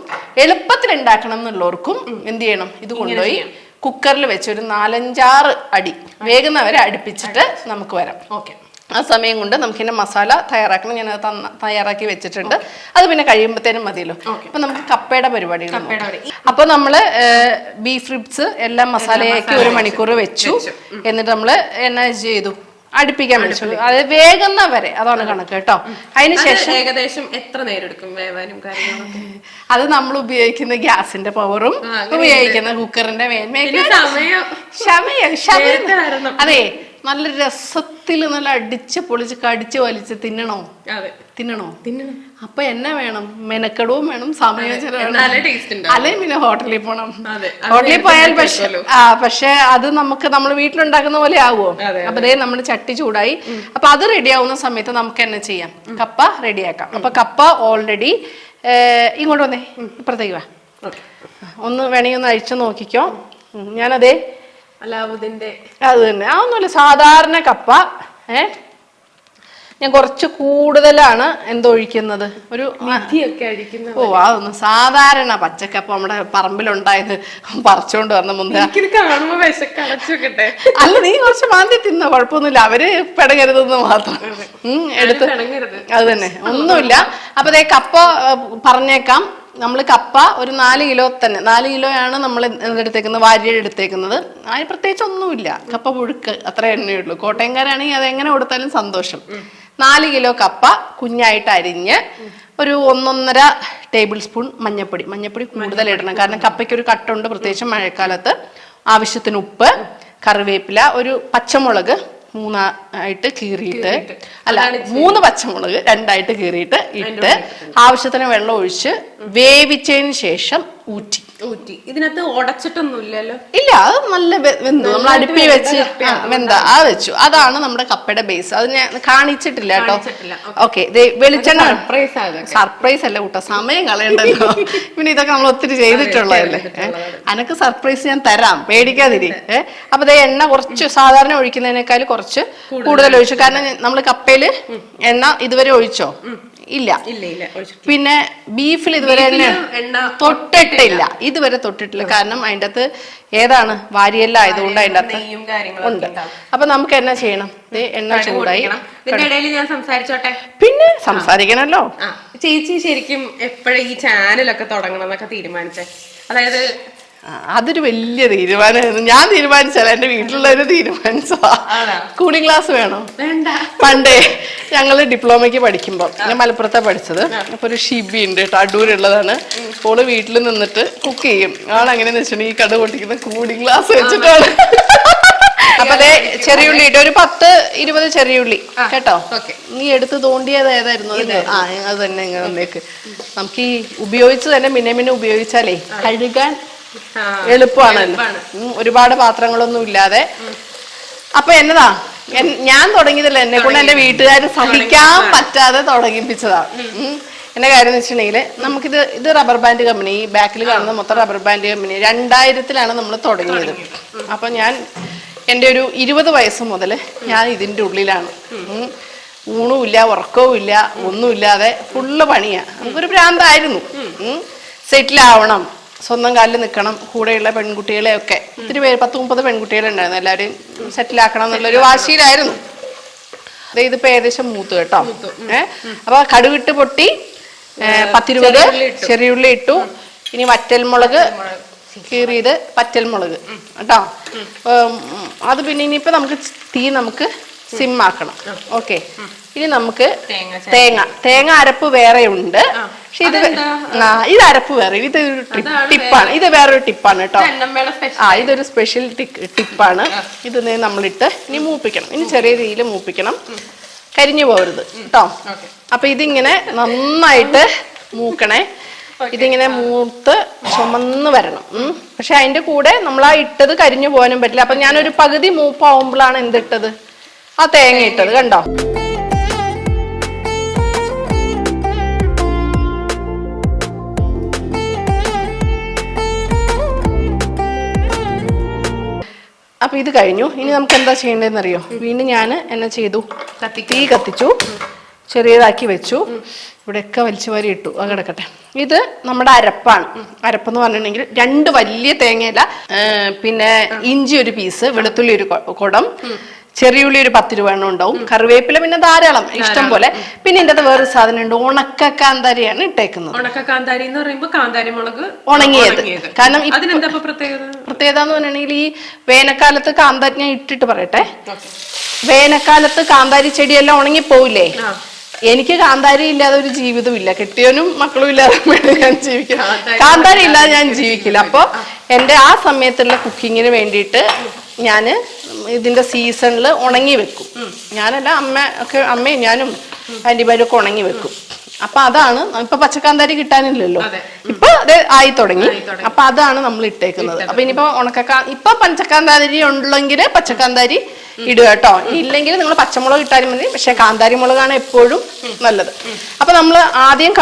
Speaker 1: എളുപ്പത്തിൽ ഉണ്ടാക്കണം എന്നുള്ളവർക്കും എന്ത് ചെയ്യണം, ഇത് കൊണ്ടുപോയി കുക്കറിൽ വെച്ച് ഒരു 4-5 അടി വേഗുന്നവരെ അടുപ്പിച്ചിട്ട് നമുക്ക് വരാം. ആ സമയം കൊണ്ട് നമുക്ക് ഇതിന്റെ മസാല തയ്യാറാക്കണം. ഞാൻ തയ്യാറാക്കി വെച്ചിട്ടുണ്ട്. അത് പിന്നെ കഴിയുമ്പോഴത്തേനും മതിയല്ലോ. അപ്പൊ നമുക്ക് കപ്പയുടെ പരിപാടികൾ. അപ്പൊ നമ്മള് ബീഫ് റിബ്സ് എല്ലാം മസാലയാക്കി 1 മണിക്കൂർ വെച്ചു. എന്നിട്ട് നമ്മള് എന്നാ ചെയ്തു, അടുപ്പിക്കാൻ വെച്ചു. അത് വേഗുന്നവരെ, അതാണ് കണക്ക് കേട്ടോ. അതിനുശേഷം
Speaker 2: ഏകദേശം എത്ര നേരം എടുക്കും വേവാനും കാര്യങ്ങളൊക്കെ?
Speaker 1: അത് നമ്മൾ ഉപയോഗിക്കുന്ന ഗ്യാസിന്റെ പവറും ഉപയോഗിക്കുന്ന കുക്കറിന്റെ മേന്മയും അതെ നല്ല രസത്തിൽ നല്ല അടിച്ച് പൊളിച്ച് കടിച്ച് വലിച്ച് തിന്നണോ. അപ്പൊ എന്നെ വേണം, മെനക്കെടവും വേണം, സമയോചനം വേണം. അല്ലെങ്കിൽ പിന്നെ ഹോട്ടലിൽ പോണം. ഹോട്ടലിൽ പോയാൽ പക്ഷെ അത് നമുക്ക് നമ്മൾ വീട്ടിലുണ്ടാക്കുന്ന പോലെ ആവുമോ? അപ്പൊ അതേ നമ്മുടെ ചട്ടി ചൂടായി. അപ്പൊ അത് റെഡി ആവുന്ന സമയത്ത് നമുക്ക് എന്നെ ചെയ്യാം, കപ്പ റെഡിയാക്കാം. അപ്പൊ കപ്പ ഓൾറെഡി ഇങ്ങോട്ട് വന്നേ, ഇപ്പുറത്തേക്ക് വാ. ഒന്ന് വേണമെങ്കിൽ ഒന്ന് അഴിച്ചു നോക്കിക്കോ. ഞാനതേ
Speaker 2: അലാവുദ്ദീന്റെ
Speaker 1: അത് തന്നെ, അതൊന്നുമില്ല, സാധാരണ കപ്പ. ഞാൻ കുറച്ച് കൂടുതലാണ് എന്തൊഴിക്കുന്നത്, ഒരു അതൊന്നും സാധാരണ പച്ചക്കപ്പ നമ്മുടെ പറമ്പിലുണ്ടായത് പറിച്ചോണ്ട് വന്ന മുന്നേ. അല്ല, നീ കുറച്ച് മാന്തി തിന്നോ, കുഴപ്പമൊന്നുമില്ല. അവര് പെടങ്ങരുതെന്ന് മാത്രം എടുത്ത്. അത് തന്നെ, ഒന്നുമില്ല. അപ്പൊ അതേ കപ്പ പറഞ്ഞേക്കാം. നമ്മൾ കപ്പ ഒരു 4 കിലോ തന്നെ, 4 കിലോയാണ് നമ്മൾ എടുത്തേക്കുന്നത്, വാരിയുടെ എടുത്തേക്കുന്നത്. അതിന് പ്രത്യേകിച്ച് ഒന്നുമില്ല, കപ്പ പുഴുക്ക് അത്ര എണ്ണയേ ഉള്ളൂ. കോട്ടയംകാരാണെങ്കിൽ അതെങ്ങനെ കൊടുത്താലും സന്തോഷം. 4 കിലോ കപ്പ കുഞ്ഞായിട്ട് അരിഞ്ഞ് ഒരു 1.5 ടേബിൾ സ്പൂൺ മഞ്ഞപ്പൊടി കൂടുതൽ ഇടണം, കാരണം കപ്പയ്ക്ക് ഒരു കട്ടുണ്ട്, പ്രത്യേകിച്ച് മഴക്കാലത്ത്. ആവശ്യത്തിന് ഉപ്പ്, കറിവേപ്പില, ഒരു പച്ചമുളക് 3 ആയിട്ട് കീറിയിട്ട്, അല്ല 3 പച്ചമുളക് 2 ആയിട്ട് കീറിയിട്ട് ഇട്ട് ആവശ്യത്തിന് വെള്ളം ഒഴിച്ച് വേവിച്ചതിന് ശേഷം ഊറ്റി.
Speaker 2: ഇതിനകത്ത് ഉടച്ചിട്ടൊന്നുമില്ലല്ലോ?
Speaker 1: ഇല്ല, അത് നല്ല വെന്തു. നമ്മൾ അടുപ്പി വെച്ച് ആ വെച്ചു. അതാണ് നമ്മുടെ കപ്പയുടെ ബേസ്. അത് ഞാൻ കാണിച്ചിട്ടില്ല കേട്ടോ. ഓക്കെ, വെളിച്ചെണ്ണ സർപ്രൈസ് അല്ല കൂട്ടോ, സമയം കളയണ്ടല്ലോ. പിന്നെ ഇതൊക്കെ നമ്മൾ ഒത്തിരി ചെയ്തിട്ടുള്ളതല്ലേ. അനക്ക് സർപ്രൈസ് ഞാൻ തരാം, പേടിക്കാതിരി. അപ്പൊ ദേ എണ്ണ കുറച്ച് സാധാരണ ഒഴിക്കുന്നതിനേക്കാൾ കുറച്ച് കൂടുതൽ ഒഴിച്ചു. കാരണം നമ്മൾ കപ്പയില് എണ്ണ ഇതുവരെ ഒഴിച്ചോ? ഇല്ല. പിന്നെ ബീഫിൽ ഇതുവരെ തൊട്ടിട്ടില്ല. കാരണം അതിൻ്റെ അകത്ത് ഏതാണ് വാരിയെല്ലാം ആയതുകൊണ്ട് അതിൻ്റെ അകത്ത് ഉണ്ട്. അപ്പൊ നമുക്ക് എന്നാ ചെയ്യണം, എണ്ണ ചൂടായി.
Speaker 2: ഞാൻ സംസാരിച്ചോട്ടെ?
Speaker 1: പിന്നെ സംസാരിക്കണല്ലോ.
Speaker 2: ചേച്ചി ശരിക്കും എപ്പോഴും ഈ ചാനലൊക്കെ തുടങ്ങണം എന്നൊക്കെ തീരുമാനിച്ചേ? അതായത്
Speaker 1: അതൊരു വലിയ തീരുമാനമായിരുന്നു. ഞാൻ തീരുമാനിച്ചല്ല, എന്റെ വീട്ടിലുള്ളവര് തീരുമാനിച്ചതാ. കൂളിംഗ് ക്ലാസ് വേണോ? പണ്ടേ ഞങ്ങള് ഡിപ്ലോമയ്ക്ക് പഠിക്കുമ്പോ, ഞാൻ മലപ്പുറത്താ പഠിച്ചത്. അപ്പൊ ഒരു ഷിബി ഉണ്ട് കേട്ടോ, അടൂരുള്ളതാണ്. ഓള് വീട്ടിൽ നിന്നിട്ട് കുക്ക് ചെയ്യും. ആളെങ്ങനെയാന്ന് വെച്ചിട്ടുണ്ടെങ്കിൽ ഈ കട പൊട്ടിക്കുന്ന കൂളിംഗ് ഗ്ലാസ് വെച്ചിട്ടാണ്. അപ്പൊ അതെ, ചെറിയുള്ളി ഇട്ട് ഒരു 10-20 ചെറിയുള്ളി കേട്ടോ. നീ എടുത്ത് തോണ്ടിയത് ഏതായിരുന്നു? അത് തന്നെ ഇങ്ങനെ വന്നേക്ക്. നമുക്ക് ഈ ഉപയോഗിച്ച് തന്നെ പിന്നെ ഉപയോഗിച്ചാലേ കഴുകാൻ എളുപ്പമാണല്ലോ, ഒരുപാട് പാത്രങ്ങളൊന്നും ഇല്ലാതെ. അപ്പൊ എന്നതാ ഞാൻ തുടങ്ങിയതല്ല, എന്നെ കൊണ്ട് എന്റെ വീട്ടുകാർ സഹിക്കാൻ പറ്റാതെ തുടങ്ങിപ്പിച്ചതാണ്. എന്റെ കാര്യം എന്ന് വെച്ചിട്ടുണ്ടെങ്കിൽ ഇത് റബ്ബർ ബാൻഡ് കമ്പനി, ഈ ബാക്കിൽ കാണുന്ന മൊത്തം റബ്ബർ ബാൻഡ് കമ്പനി 2000-ലാണ് നമ്മൾ തുടങ്ങിയത്. അപ്പൊ ഞാൻ എൻ്റെ ഒരു 20 വയസ്സ് മുതൽ ഞാൻ ഇതിൻ്റെ ഉള്ളിലാണ്. ഊണുമില്ല, ഉറക്കവും ഇല്ല, ഒന്നുമില്ലാതെ ഫുള്ള് പണിയാണ്. നമുക്കൊരു ഭ്രാന്തായിരുന്നു. സെറ്റിലാവണം, സ്വന്തം കാലിൽ നിൽക്കണം, കൂടെയുള്ള പെൺകുട്ടികളെ ഒക്കെ ഒത്തിരി പേര് 10-30 പെൺകുട്ടികളുണ്ടായിരുന്നു. എല്ലാവരെയും സെറ്റിലാക്കണം എന്നുള്ളൊരു വാശിയിലായിരുന്നു. ഇതിപ്പോ ഏകദേശം മൂത്ത് കേട്ടോ. അപ്പൊ കടുകിട്ട് പൊട്ടി 10-20 ചെറിയുള്ളി ഇട്ടു. ഇനി വറ്റൽമുളക് കീറിയത്, പറ്റൽമുളക് കേട്ടോ. അത് പിന്നെ ഇനിയിപ്പോ നമുക്ക് സിമ്മാക്കണം. ഓക്കെ, ഇനി നമുക്ക് തേങ്ങ അരപ്പ് വേറെ ഉണ്ട്. പക്ഷെ ഇത് അരപ്പ് വേറെ, ഇതൊരു ടിപ്പാണ്. ഇത് വേറൊരു ടിപ്പാണ് കേട്ടോ. ഇതൊരു സ്പെഷ്യൽ ടിപ്പാണ്. ഇത് നമ്മളിട്ട് ഇനി മൂപ്പിക്കണം. ഇനി ചെറിയ രീതിയിൽ മൂപ്പിക്കണം, കരിഞ്ഞു പോകരുത് കേട്ടോ. അപ്പൊ ഇതിങ്ങനെ നന്നായിട്ട് മൂക്കണേ. ഇതിങ്ങനെ മൂത്ത് ചുമന്ന് വരണം. പക്ഷെ അതിന്റെ കൂടെ നമ്മൾ ആ ഇട്ടത് കരിഞ്ഞു പോകാനും പറ്റില്ല. അപ്പൊ ഞാനൊരു പകുതി മൂപ്പാവുമ്പോഴാണ് എന്തിട്ടത്, ആ തേങ്ങ ഇട്ടത്. കണ്ടോ? അപ്പൊ ഇത് കഴിഞ്ഞു. ഇനി നമുക്ക് എന്താ ചെയ്യേണ്ടതെന്ന് അറിയോ? വീണ്ടും ഞാൻ എന്നെ ചെയ്തു, തീ കത്തിച്ചു, ചെറിയതാക്കി വെച്ചു. ഇവിടെയൊക്കെ വലിച്ചു വാരി ഇട്ടു. അത് കിടക്കട്ടെ. ഇത് നമ്മുടെ അരപ്പാണ്. അരപ്പെന്ന് പറഞ്ഞിട്ടുണ്ടെങ്കിൽ 2 വലിയ തേങ്ങയില, പിന്നെ ഇഞ്ചി ഒരു പീസ്, വെളുത്തുള്ളി ഒരു കുടം, ചെറിയുള്ളി ഒരു 10 രൂപ ഉണ്ടാവും, കറിവേപ്പില പിന്നെ ധാരാളം ഇഷ്ടം പോലെ. പിന്നെ ഇതിന്റെ വേറൊരു സാധനം ഉണ്ട്, ഉണക്ക കാന്താരിയാണ് ഇട്ടേക്കുന്നത്.
Speaker 2: ഉണക്കക്കാന്താരി എന്ന് പറയുമ്പോൾ കാന്താരി മുളക്
Speaker 1: ഉണങ്ങിയത്. കാരണം
Speaker 2: പ്രത്യേകത
Speaker 1: എന്ന് പറഞ്ഞിട്ടുണ്ടെങ്കിൽ ഈ വേനൽക്കാലത്ത് കാന്താരി, ഞാൻ ഇട്ടിട്ട് പറയട്ടെ, വേനൽക്കാലത്ത് കാന്താരി ചെടിയെല്ലാം ഉണങ്ങിപ്പോവില്ലേ? എനിക്ക് കാന്താരി ഇല്ലാതെ ഒരു ജീവിതമില്ല. കെട്ടിയവനും മക്കളും ഇല്ലാതെ ഞാൻ ജീവിക്കും. കാന്താരി ഇല്ലാതെ ഞാൻ ജീവിക്കില്ല. അപ്പൊ എന്റെ ആ സമയത്തുള്ള കുക്കിങ്ങിന് വേണ്ടിയിട്ട് ഞാന് ഇതിന്റെ സീസണിൽ ഉണങ്ങി വെക്കും. ഞാനല്ല, അമ്മയും ഞാനും ആന്റിമാരും ഒക്കെ ഉണങ്ങി വെക്കും. അപ്പൊ അതാണ്. ഇപ്പൊ പച്ചക്കാന്താരി കിട്ടാനില്ലല്ലോ, ഇപ്പൊ അത് ആയി തുടങ്ങി. അപ്പൊ അതാണ് നമ്മൾ ഇട്ടേക്കുന്നത്. അപ്പൊ ഇനിയിപ്പോ ഇപ്പൊ പച്ചക്കാന്താരി ഉണ്ടെങ്കിൽ പച്ചക്കാന്താരി ഇടുക കേട്ടോ. ഇല്ലെങ്കിൽ നിങ്ങൾ പച്ചമുളക് ഇട്ടാലും മതി. പക്ഷെ കാന്താരി മുളകാണ് എപ്പോഴും നല്ലത്. അപ്പൊ നമ്മൾ ആദ്യം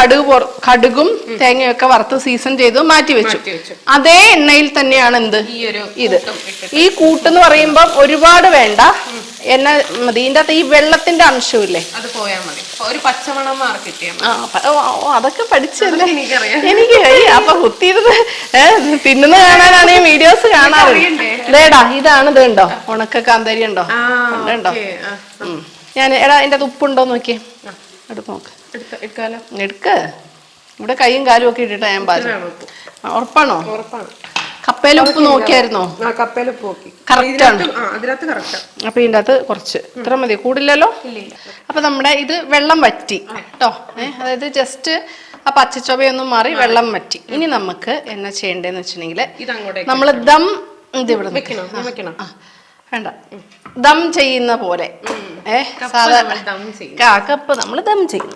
Speaker 1: കടുകും തേങ്ങയൊക്കെ വറുത്ത് സീസൺ ചെയ്ത് മാറ്റി വെച്ചു. അതേ എണ്ണയിൽ തന്നെയാണ് ഇത്. ഈ കൂട്ടെന്ന് പറയുമ്പോൾ ഒരുപാട് വേണ്ട, എണ്ണ മതി. ഇതിന്റെ അകത്ത് ഈ വെള്ളത്തിന്റെ അംശമില്ലേ,
Speaker 2: അത് പോയാൽ മതി. ഒരു പച്ചമണം
Speaker 1: അതൊക്കെ പഠിച്ചല്ലേ എനിക്ക്. അപ്പൊ കുത്തിയിരുന്ന് തിന്നുന്ന കാണാനാണ് ഈ വീഡിയോസ് കാണാറുണ്ട്. ഇതേടാ, ഇതാണ്. ഇത് ഉണ്ടോ, ഉണക്ക കാന്താരി ഉണ്ടോ? ഉണ്ടോ? ഞാൻ എടാ അതിന്റെ അത് ഉപ്പുണ്ടോ നോക്കിയേ, എടുത്ത് നോക്ക്. എടുക്ക. ഇവിടെ കൈയും കാലും ഒക്കെ ഇട്ടിട്ടാ ഞാൻ പാചകം. ഉറപ്പാണോ? കപ്പയിൽ ഉപ്പ് നോക്കിയായിരുന്നോ? കറക്റ്റ് ആണ്. അപ്പൊ ഇതിന്റെ അകത്ത് കുറച്ച് ഇത്ര മതി, കൂടില്ലല്ലോ. അപ്പൊ നമ്മുടെ ഇത് വെള്ളം വറ്റി കേട്ടോ. അതായത് ജസ്റ്റ് ആ പച്ചച്ചൊവയൊന്നും മാറി വെള്ളം വറ്റി. ഇനി നമുക്ക് എന്നാ ചെയ്യേണ്ടതെന്ന് വെച്ചിട്ടുണ്ടെങ്കിൽ നമ്മള് ദം ഇവിടെ വേണ്ട, ദം ചെയ്യുന്ന പോലെ സാധാരണ കപ്പ് നമ്മൾ ദം ചെയ്യും.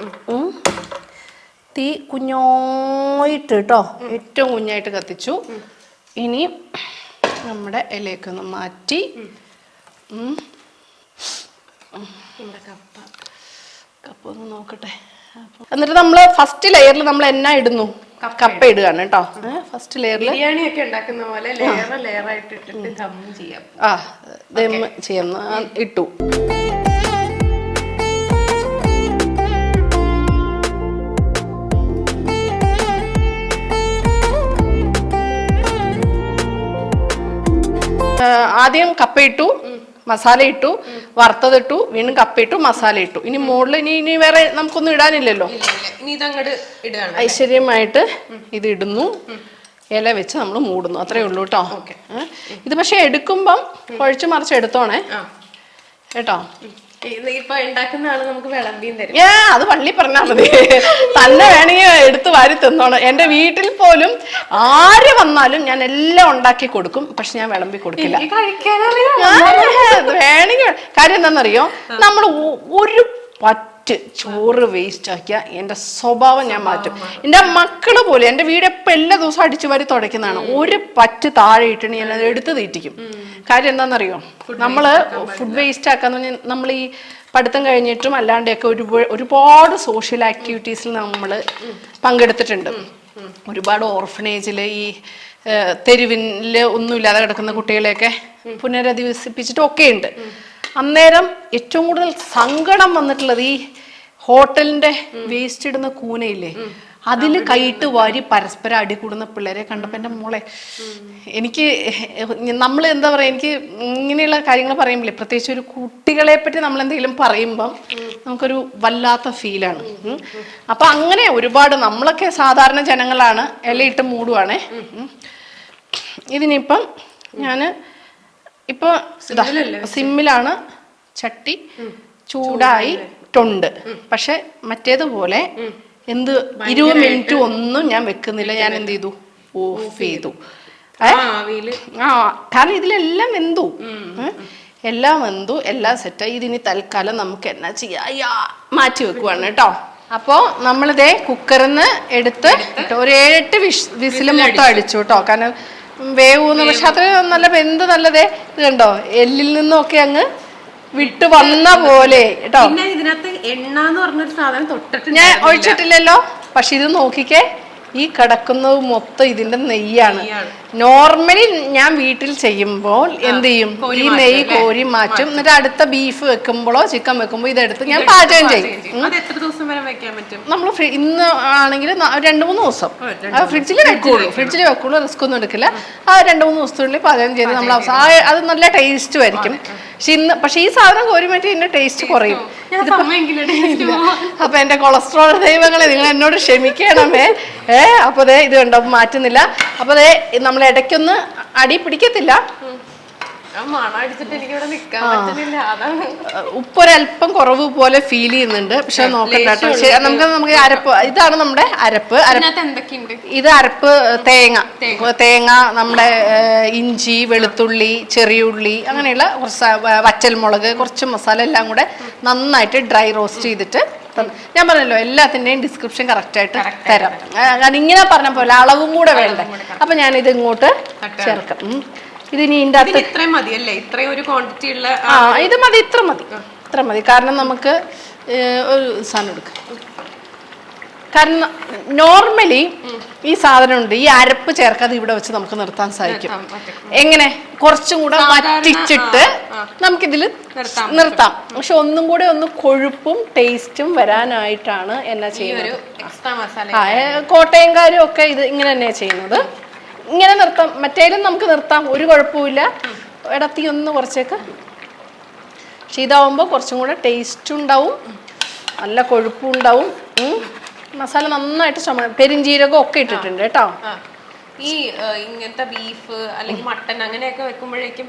Speaker 1: തീ കുഞ്ഞായിട്ട് കേട്ടോ, ഏറ്റവും കുഞ്ഞായിട്ട് കത്തിച്ചു. ഇനി നമ്മുടെ ഇലയൊക്കെ മാറ്റി കപ്പ ഒന്ന് നോക്കട്ടെ. എന്നിട്ട് നമ്മള് ഫസ്റ്റ് ലെയറിൽ നമ്മൾ എന്നാ ഇടുന്നു, കപ്പ ഇടുകയാണ് കേട്ടോ. ഫസ്റ്റ് ലെയറിൽ
Speaker 2: ബിരിയാണി ഒക്കെ ഉണ്ടാക്കുന്ന പോലെ ലെയർ ആയിട്ട് ഇട്ടിട്ട് ദം ചെയ്യാം.
Speaker 1: ദം ചെയ്യുന്ന ഇട്ടു. ആദ്യം കപ്പ ഇട്ടു, മസാല ഇട്ടു, വറുത്തതിട്ടു, വീണ്ടും കപ്പ ഇട്ടു, മസാല ഇട്ടു. ഇനി മുകളിൽ ഇനി വേറെ നമുക്കൊന്നും ഇടാനില്ലല്ലോ. ഐശ്വര്യമായിട്ട് ഇത് ഇടുന്നു, ഇല വെച്ച് നമ്മൾ മൂടുന്നു. അത്രേ ഉള്ളൂ കേട്ടോ. ഇത് പക്ഷെ എടുക്കുമ്പം കുഴച്ചു മറിച്ച് എടുത്തോണേ കേട്ടോ. അത് പള്ളി പറഞ്ഞാൽ മതി, തന്നെ വേണമെങ്കിൽ എടുത്ത് വാരി തിന്നോണം. എന്റെ വീട്ടിൽ പോലും ആര് വന്നാലും ഞാൻ എല്ലാം ഉണ്ടാക്കി കൊടുക്കും, പക്ഷെ ഞാൻ വിളമ്പി കൊടുക്കില്ല. വേണമെങ്കിൽ കാര്യം എന്താണെന്നറിയോ, നമ്മൾ ഒരു ചോറ് വേസ്റ്റ് ആക്കിയ എൻ്റെ സ്വഭാവം ഞാൻ മാറ്റും. എൻ്റെ മക്കള് പോലെ എൻ്റെ വീട് എപ്പോൾ എല്ലാ ദിവസവും അടിച്ചു വാരി തുടയ്ക്കുന്നതാണ്. ഒരു പറ്റ് താഴെ ഇട്ടിട്ട് ഞാൻ അത് എടുത്ത് തീറ്റിക്കും. കാര്യം എന്താണെന്നറിയോ, നമ്മള് ഫുഡ് വേസ്റ്റ് ആക്കാന്ന് പറഞ്ഞാൽ നമ്മൾ ഈ പഠിത്തം കഴിഞ്ഞിട്ടും അല്ലാണ്ടെയൊക്കെ ഒരുപാട് സോഷ്യൽ ആക്ടിവിറ്റീസിൽ നമ്മൾ പങ്കെടുത്തിട്ടുണ്ട്. ഒരുപാട് ഓർഫനേജിൽ ഈ തെരുവില് ഒന്നുമില്ലാതെ കിടക്കുന്ന കുട്ടികളെയൊക്കെ പുനരധിവസിപ്പിച്ചിട്ടും ഒക്കെ ഉണ്ട്. അന്നേരം ഏറ്റവും കൂടുതൽ സങ്കടം വന്നിട്ടുള്ളത് ഈ ഹോട്ടലിന്റെ വേസ്റ്റ് ഇടുന്ന കൂനയില്ലേ, അതിൽ കൈയിട്ട് വാരി പരസ്പരം അടി കൂടുന്ന പിള്ളേരെ കണ്ടപ്പോൾ എൻ്റെ മോളെ എനിക്ക് നമ്മൾ എന്താ പറയുക, എനിക്ക് ഇങ്ങനെയുള്ള കാര്യങ്ങൾ പറയുമ്പോഴേ പ്രത്യേകിച്ച് ഒരു കുട്ടികളെ പറ്റി നമ്മൾ എന്തെങ്കിലും പറയുമ്പം നമുക്കൊരു വല്ലാത്ത ഫീലാണ്. അപ്പൊ അങ്ങനെ ഒരുപാട് നമ്മളൊക്കെ സാധാരണ ജനങ്ങളാണ്, ഇലയിട്ട് മൂടുവാണേ. ഇതിനിപ്പം ഞാൻ ഇപ്പൊ സിമ്മിലാണ് ചട്ടി ചൂടായിട്ടുണ്ട്. പക്ഷെ മറ്റേതുപോലെ 20 മിനിറ്റ് ഒന്നും ഞാൻ വെക്കുന്നില്ല. ഞാൻ എന്ത് ചെയ്തു, ഓഫ് ചെയ്തു. കാരണം ഇതിലെല്ലാം വെന്തു, എല്ലാം സെറ്റായി. ഇതിനി തൽക്കാലം നമുക്ക് എന്നാ ചെയ്യാ മാറ്റി വെക്കുവാണ് കേട്ടോ. അപ്പോ നമ്മളിതേ കുക്കറിന്ന് എടുത്ത് ഒരു 7-8 വിസിൽ മൊത്തം അടിച്ചു കേട്ടോ. കാരണം വേവൂന്ന്, പക്ഷെ അത്ര നല്ല വെന്ത് നല്ലതേ ഇത് കണ്ടോ, എല്ലിൽ നിന്നൊക്കെ അങ്ങ് വിട്ട് വന്ന പോലെ കേട്ടോ.
Speaker 2: ഇതിനകത്ത് എണ്ണ എന്ന് പറഞ്ഞൊരു സാധനം തൊട്ടിട്ട്
Speaker 1: ഞാൻ ഒഴിച്ചിട്ടില്ലല്ലോ. പക്ഷെ ഇത് നോക്കിക്കേ, ഈ കിടക്കുന്നത് മൊത്തം ഇതിന്റെ നെയ്യാണ്. നോർമലി ഞാൻ വീട്ടിൽ ചെയ്യുമ്പോൾ എന്ത് ചെയ്യും, ഈ നെയ്യ് കോരി മാറ്റും. എന്നിട്ട് അടുത്ത ബീഫ് വെക്കുമ്പോഴോ ചിക്കൻ വെക്കുമ്പോ ഇതെടുത്ത് ഞാൻ പാചകം ചെയ്യും. നമ്മൾ ഇന്ന് ആണെങ്കിൽ 2-3 ദിവസം ഫ്രിഡ്ജിൽ വെക്കുള്ളൂ, റിസ്ക് ഒന്നും എടുക്കില്ല. ആ 2-3 ദിവസത്തിനുള്ളിൽ പാചകം ചെയ്ത് നമ്മൾ അത് നല്ല ടേസ്റ്റ് ആയിരിക്കും. പക്ഷെ ഈ സാധനം കോരി മാറ്റി ഇതിന്റെ ടേസ്റ്റ് കുറയും. അപ്പൊ എന്റെ കൊളസ്ട്രോൾ ദൈവങ്ങളെ നിങ്ങൾ എന്നോട് ക്ഷമിക്കണമേ. അപ്പൊ ദേ ഇത് കണ്ടോ മാറ്റുന്നില്ല. അപ്പൊ ദേ നമ്മൾ ഇടയ്ക്കൊന്ന് അടി പിടിക്കത്തില്ല. ഉപ്പൊരല്പം കുറവ് പോലെ ഫീൽ ചെയ്യുന്നുണ്ട്. പക്ഷെ നോക്കണ്ട കേട്ടോ, നമുക്ക് അരപ്പ്, ഇതാണ് നമ്മുടെ അരപ്പ്. ഇത് അരപ്പ് തേങ്ങ, നമ്മുടെ ഇഞ്ചി, വെളുത്തുള്ളി, ചെറിയുള്ളി, അങ്ങനെയുള്ള കുറച്ച് വറ്റൽമുളക്, കുറച്ച് മസാല എല്ലാം കൂടെ നന്നായിട്ട് ഡ്രൈ റോസ്റ്റ് ചെയ്തിട്ട് ഞാൻ പറഞ്ഞല്ലോ എല്ലാത്തിന്റെയും ഡിസ്ക്രിപ്ഷൻ കറക്റ്റ് ആയിട്ട് തരാം. കാരണം ഇങ്ങനെ പറഞ്ഞ പോലെ അളവും കൂടെ വേണ്ടേ. അപ്പൊ ഞാൻ ഇത് ഇങ്ങോട്ട് ചേർക്കാം. ഇതിനി ഇതിന്റെ അകത്ത്
Speaker 2: ഇത്രയും മതിയല്ലേ, ഇത്രയും ഒരു ക്വാണ്ടിറ്റി ഉള്ള
Speaker 1: ഇത് മതി, ഇത്ര മതി. കാരണം നമുക്ക് ഒരു സാധനം എടുക്കാം. കാരണം നോർമലി ഈ സാധനം ഉണ്ട്, ഈ അരപ്പ് ചേർക്കാതെ ഇവിടെ വെച്ച് നമുക്ക് നിർത്താൻ സാധിക്കും. എങ്ങനെ കുറച്ചും കൂടെ വറ്റിച്ചിട്ട് നമുക്കിതിൽ നിർത്താം. പക്ഷെ ഒന്നും കൂടെ ഒന്ന് കൊഴുപ്പും ടേസ്റ്റും വരാനായിട്ടാണ് എന്നാ ചെയ്യുന്നത്. കോട്ടയംകാരും ഒക്കെ ഇത് ഇങ്ങനെ തന്നെയാണ് ചെയ്യുന്നത്. ഇങ്ങനെ നിർത്താം, മറ്റേലും നമുക്ക് നിർത്താം, ഒരു കുഴപ്പമില്ല. ഇടത്തി ഒന്ന് കുറച്ചേക്ക്. പക്ഷെ ഇതാവുമ്പോൾ കുറച്ചും കൂടെ ടേസ്റ്റ് ഉണ്ടാവും, നല്ല കൊഴുപ്പും ഉണ്ടാവും. മസാല നന്നായിട്ട് പെരിഞ്ചീരകം ഒക്കെ ഇട്ടിട്ടുണ്ട് കേട്ടോ.
Speaker 2: ഈ ഇങ്ങനത്തെ ബീഫ് അല്ലെങ്കിൽ മട്ടൻ അങ്ങനെയൊക്കെ വെക്കുമ്പോഴേക്കും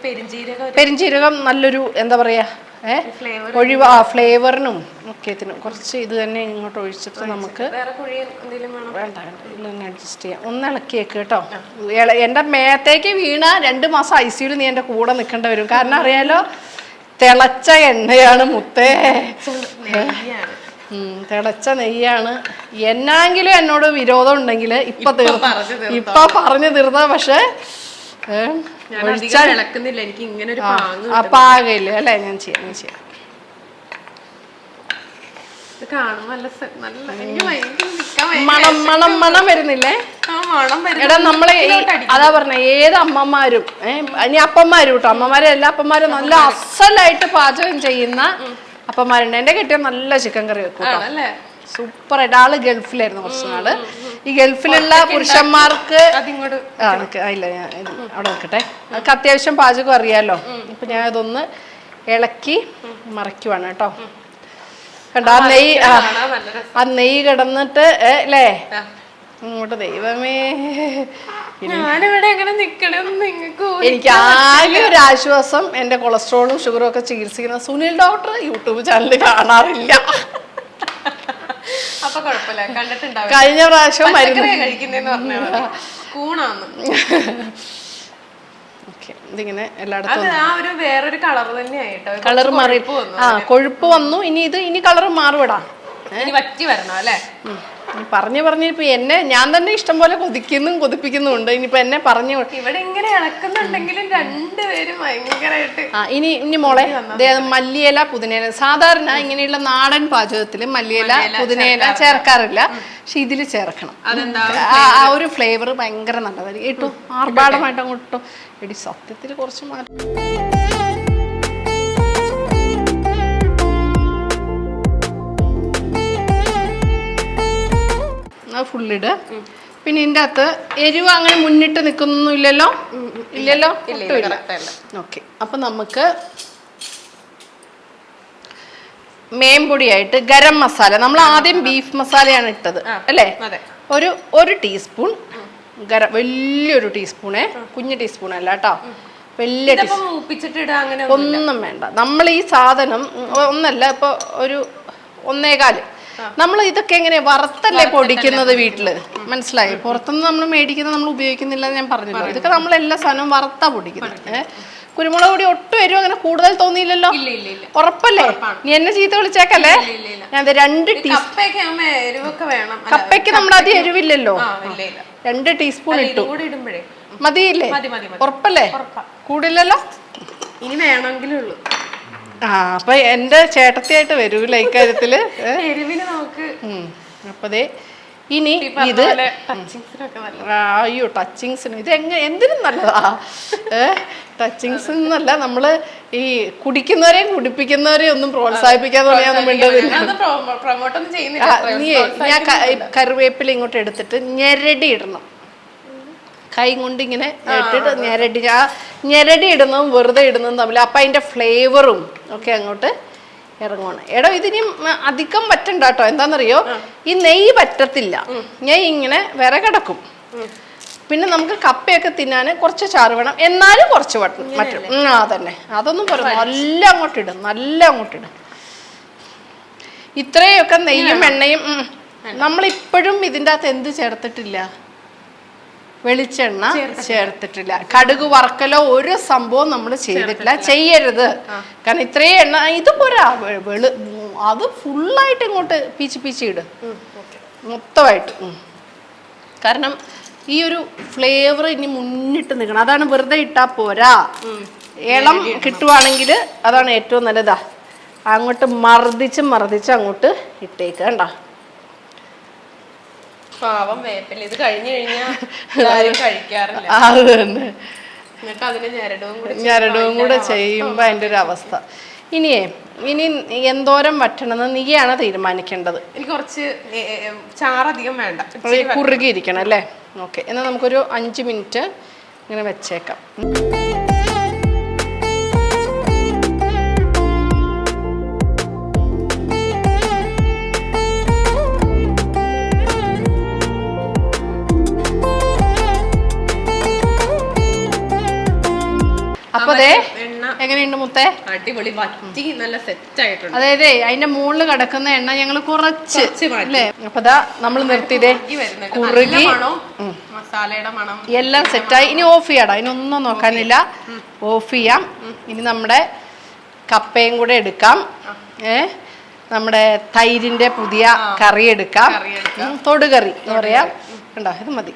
Speaker 1: പെരിഞ്ചീരകം നല്ലൊരു എന്താ പറയാ ഫ്ലേവറിനും ഒക്കെ കുറച്ച് ഇത് തന്നെ ഇങ്ങോട്ട് ഒഴിച്ചിട്ട് നമുക്ക് വേണ്ട അഡ്ജസ്റ്റ് ചെയ്യാം. ഒന്ന് ഇളക്കിയേക്ക് കേട്ടോ. എൻ്റെ മേത്തേക്ക് വീണ 2 മാസം ICUയിൽ നീ എൻ്റെ കൂടെ നിൽക്കേണ്ടി വരും. കാരണം അറിയാലോ, തിളച്ച എണ്ണയാണ് മുത്തേ, തിളച്ച നെയ്യാണ്. എന്നാങ്കിലും എന്നോട് വിരോധം ഉണ്ടെങ്കിൽ ഇപ്പൊ പറഞ്ഞു തീർന്ന. പക്ഷെ പാകയില്ല അല്ലേ, ഞാൻ ചെയ്യാം. മണം വരുന്നില്ലേ? എടാ നമ്മളെ അതാ പറഞ്ഞ ഏത് അമ്മമാരും ഇനി അപ്പന്മാരും കേട്ടോ, അമ്മമാരും എല്ലാ അപ്പന്മാരും നല്ല അസലായിട്ട് പാചകം ചെയ്യുന്ന അപ്പന്മാരുണ്ട്. എന്റെ കെട്ടിയ നല്ല ചിക്കൻ കറി വെക്കും, സൂപ്പർ ആയിട്ട്. ആള് ഗൾഫിലായിരുന്നു കുറച്ച് നാള്. ഈ ഗൾഫിലുള്ള പുരുഷന്മാർക്ക് ഇല്ല, ഞാൻ അവിടെ വെക്കട്ടെ. അതൊക്കെ അത്യാവശ്യം പാചകം അറിയാലോ. ഇപ്പൊ ഞാൻ ഇതൊന്ന് ഇളക്കി മറയ്ക്കുവാണ് കേട്ടോ. കണ്ടോ ആ നെയ്യ് കിടന്നിട്ട് അല്ലേ ഇങ്ങോട്ട്. ദൈവമേ, എനിക്ക് ആകെ ഒരു ആശ്വാസം, എന്റെ കൊളസ്ട്രോളും ഷുഗറും ഒക്കെ ചികിത്സിക്കുന്ന സുനിൽ ഡോക്ടർ യൂട്യൂബ് ചാനൽ കാണാറില്ല. കഴിഞ്ഞ പ്രാവശ്യം മരുന്ന്
Speaker 2: കഴിക്കുന്നേന്ന് പറഞ്ഞ കൂണാന്ന്.
Speaker 1: ഓക്കെ ഇതിങ്ങനെ എല്ലായിടത്തും
Speaker 2: വേറൊരു കളർ തന്നെയായിട്ടോ.
Speaker 1: കളർ മാറി. കൊഴുപ്പ് വന്നു. ഇനി കളർ മാറുവിടാ.
Speaker 2: വറ്റി വരണം അല്ലേ?
Speaker 1: പറഞ്ഞു ഇപ്പൊ എന്നെ ഞാൻ തന്നെ ഇഷ്ടം പോലെ കൊതിപ്പിക്കുന്നുണ്ട്. ഇനിയിപ്പൊ എന്നെ പറഞ്ഞു
Speaker 2: ഇവിടെ ഇങ്ങനെ ഇളക്കുന്നുണ്ടെങ്കിലും രണ്ടുപേരും ഭയങ്കരമായിട്ട്.
Speaker 1: ഇനി മോളെ മല്ലിയില പുതിനയില. സാധാരണ ഇങ്ങനെയുള്ള നാടൻ പാചകത്തില് മല്ലിയില പുതിനയില ചേർക്കാറില്ല. പക്ഷെ ഇതില് ചേർക്കണം. ആ ഒരു ഫ്ലേവർ ഭയങ്കര നല്ലതായിരിക്കും. ഇട്ടു ആർഭാടമായിട്ട് അങ്ങോട്ട് ഇട്ടോ. എടി സത്യത്തിൽ കുറച്ച് മാറ്റം. ഫുള്ളിട്. പിന്നെ ഇതിൻ്റെ അകത്ത് എരിവ് അങ്ങനെ മുന്നിട്ട് നിൽക്കുന്നൊന്നും ഇല്ലല്ലോ? ഇല്ലല്ലോ? ഓക്കെ. അപ്പൊ നമുക്ക് മേമ്പൊടിയായിട്ട് ഗരം മസാല. നമ്മൾ ആദ്യം ബീഫ് മസാലയാണ് ഇട്ടത് അല്ലേ? ഒരു ടീസ്പൂൺ ഗരം, വലിയൊരു ടീസ്പൂണേ, കുഞ്ഞു ടീസ്പൂൺ അല്ല കേട്ടോ, വലിയ ടീസ്പൂൺ. ഒന്നും വേണ്ട. നമ്മൾ ഈ സാധനം ഒന്നല്ല, ഇപ്പൊ ഒരു 1.25. നമ്മൾ ഇതൊക്കെ എങ്ങനെ വറുത്തല്ലേ പൊടിക്കുന്നത് വീട്ടില്, മനസ്സിലായി? പുറത്തുനിന്ന് നമ്മൾ മേടിക്കുന്നത് നമ്മൾ ഉപയോഗിക്കുന്നില്ല ഞാൻ പറഞ്ഞല്ലോ. ഇതൊക്കെ നമ്മൾ എല്ലാ സാധനവും വറുത്താ പൊടിക്കുന്നത്. കുരുമുളക് പൊടി ഒട്ടും എരിവ് അങ്ങനെ കൂടുതൽ തോന്നിയില്ലല്ലോ? ഉറപ്പല്ലേ? നീ എന്നെ ചീത്ത വിളിച്ചേക്കല്ലേ? ഞാൻ 2 ടീസ്പൂൺ. കപ്പയ്ക്ക് നമ്മൾ അധികം എരിവില്ലല്ലോ. 2 ടീസ്പൂൺ ഇട്ടു. മതിയില്ലേ? ഉറപ്പല്ലേ? കൂടില്ലല്ലോ?
Speaker 2: ഇനി വേണമെങ്കിലേ ഉള്ളൂ.
Speaker 1: അപ്പൊ എന്റെ ചേട്ടത്തിയായിട്ട് വരൂല ഇക്കാര്യത്തില്. അപ്പതേ ഇനി ഇത് അയ്യോ ടച്ചിങ്സിന് ഇത് എന്തിനും നല്ലതാ. ടച്ചിങ്സ് എന്നല്ല, നമ്മള് ഈ കുടിക്കുന്നവരെയും കുടിപ്പിക്കുന്നവരെയും ഒന്നും പ്രോത്സാഹിപ്പിക്കാന്ന് പറയാനൊന്നും വേണ്ടതില്ല. ഞാൻ കറിവേപ്പില ഇങ്ങോട്ട് എടുത്തിട്ട് ഞെരടി ഇടണം. കൈ കൊണ്ട് ഇങ്ങനെ ഇട്ടിട്ട് ഞെരടി ഇടുന്നതും വെറുതെ ഇടുന്നതും തമ്മിൽ അപ്പൊ അതിന്റെ ഫ്ലേവറും ഒക്കെ അങ്ങോട്ട് ഇറങ്ങണം. എടോ ഇതിനി അധികം പറ്റണ്ട കേട്ടോ. എന്താണെന്നറിയോ, ഈ നെയ്യ് പറ്റത്തില്ല. നെയ്യ് ഇങ്ങനെ വിറകടക്കും. പിന്നെ നമുക്ക് കപ്പയൊക്കെ തിന്നാൻ കുറച്ച് ചാറ് വേണം, എന്നാലും കുറച്ച് മറ്റും. അതന്നെ, അതൊന്നും പറയും. നല്ല അങ്ങോട്ടിടും, നല്ല അങ്ങോട്ടിടും. ഇത്രയൊക്കെ നെയ്യും എണ്ണയും. നമ്മളിപ്പോഴും ഇതിൻ്റെ അകത്ത് എന്ത് ചേർത്തിട്ടില്ല? വെളിച്ചെണ്ണ ചേർത്തിട്ടില്ല. കടുക് വറക്കലോ ഒരു സംഭവം നമ്മൾ ചെയ്തിട്ടില്ല, ചെയ്യരുത്. കാരണം ഇത്രയും എണ്ണ ഇത് പോരാ. അത് ഫുള്ളായിട്ട് ഇങ്ങോട്ട് പീച്ചിടും മൊത്തമായിട്ട്. കാരണം ഈ ഒരു ഫ്ലേവർ ഇനി മുന്നിട്ട് നിൽക്കണം. അതാണ്, വെറുതെ ഇട്ടാ പോരാ. ഇളം കിട്ടുവാണെങ്കിൽ അതാണ് ഏറ്റവും നല്ലതാ. അങ്ങോട്ട് മർദ്ദിച്ച് അങ്ങോട്ട് ഇട്ടേക്ക്. കണ്ട
Speaker 2: പാവം വേപ്പില. ഇത് കഴിഞ്ഞു കഴിഞ്ഞാൽ കഴിക്കാറില്ല.
Speaker 1: അത് തന്നെ.
Speaker 2: ഞരടവും
Speaker 1: കൂടെ ചെയ്യുമ്പോ അതിന്റെ ഒരു അവസ്ഥ. ഇനി എന്തോരം വറ്റണമെന്ന് നീയാണ് തീരുമാനിക്കേണ്ടത്.
Speaker 2: എനിക്ക് കുറച്ച് ചാറധികം വേണ്ട,
Speaker 1: കുറുകിയിരിക്കണം അല്ലേ? ഓക്കെ, എന്നാൽ നമുക്കൊരു 5 മിനിറ്റ് ഇങ്ങനെ വെച്ചേക്കാം. അപ്പതേ എങ്ങനെയുണ്ട് മുത്തേ?
Speaker 2: അടിപൊളി, വറ്റി നല്ല സെറ്റ് ആയിട്ടുണ്ട്.
Speaker 1: അതായത് അതിന്റെ മുകളിൽ കിടക്കുന്ന എണ്ണ ഞങ്ങൾ കുറച്ച് അല്ലേ. അപ്പതാ നമ്മൾ നിർത്തിയതേ കുറുകി
Speaker 2: മസാലയുടെ മണം
Speaker 1: എല്ലാം സെറ്റായി. ഇനി ഓഫ് ചെയ്യാടാ, അതിനൊന്നും നോക്കാനില്ല. ഓഫ് ചെയ്യാം. ഇനി നമ്മുടെ കപ്പയും കൂടെ എടുക്കാം. നമ്മുടെ തൈരിന്റെ പുതിയ കറി എടുക്കാം. തൊടുകറി എന്ന് പറയാം. കണ്ടോ, ഇത് മതി.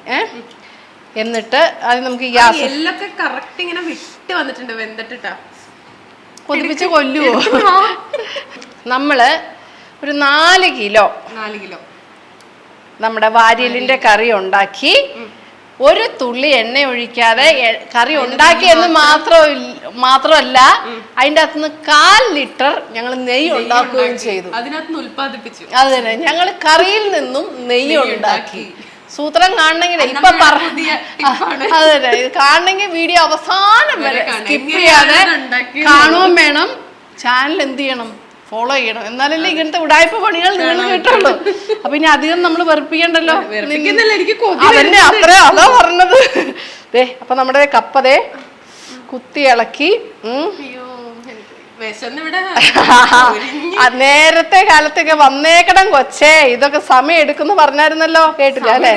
Speaker 1: എന്നിട്ട് അത് നമുക്ക് ഗ്യാസ്
Speaker 2: എല്ലൊക്കെ കറക്റ്റ് ഇങ്ങനെ വിട്ട് വന്നിട്ടുണ്ട്, വെന്തിട്ടാ.
Speaker 1: കൊതിപ്പിച്ച് കൊല്ലുവോ? നമ്മള് ഒരു 4 കിലോ നമ്മുടെ വാരിയലിന്റെ കറി ഉണ്ടാക്കി. ഒരു തുള്ളി എണ്ണ ഒഴിക്കാതെ കറി ഉണ്ടാക്കിയെന്ന് മാത്രമല്ല, അതിൻ്റെ അകത്തുനിന്ന് 1/4 ലിറ്റർ ഞങ്ങൾ നെയ്യ് ഉണ്ടാക്കുകയും ചെയ്തു.
Speaker 2: അതിനകത്ത് ഉൽപ്പാദിപ്പിച്ചു.
Speaker 1: അത് തന്നെ, ഞങ്ങൾ കറിയിൽ നിന്നും നെയ്യ് ഉണ്ടാക്കി. സൂത്രം കാണണമെങ്കിൽ ഇപ്പൊ അതെ, ഇത് കാണണമെങ്കിൽ വീഡിയോ അവസാനം വരെ സ്കിപ്പ് ചെയ്യാതെ കാണുകയും വേണം. ചാനൽ എന്ത് ചെയ്യണം? ഫോളോ ചെയ്യണം. എന്നാലല്ലേ ഇങ്ങനത്തെ ഉടായ്പ പണികൾ നിങ്ങൾ കിട്ടുള്ളൂ. അപ്പൊ ഇനി അധികം നമ്മൾ വെറുപ്പിക്കണ്ടല്ലോ. അതന്നെ, അതാ പറഞ്ഞത്. അപ്പൊ നമ്മുടെ കപ്പതേ കുത്തി ഇളക്കി. നേരത്തെ കാലത്തൊക്കെ വന്നേക്കണം കൊച്ചേ, ഇതൊക്കെ സമയം എടുക്കുന്നു പറഞ്ഞായിരുന്നല്ലോ, കേട്ടില്ല അല്ലേ?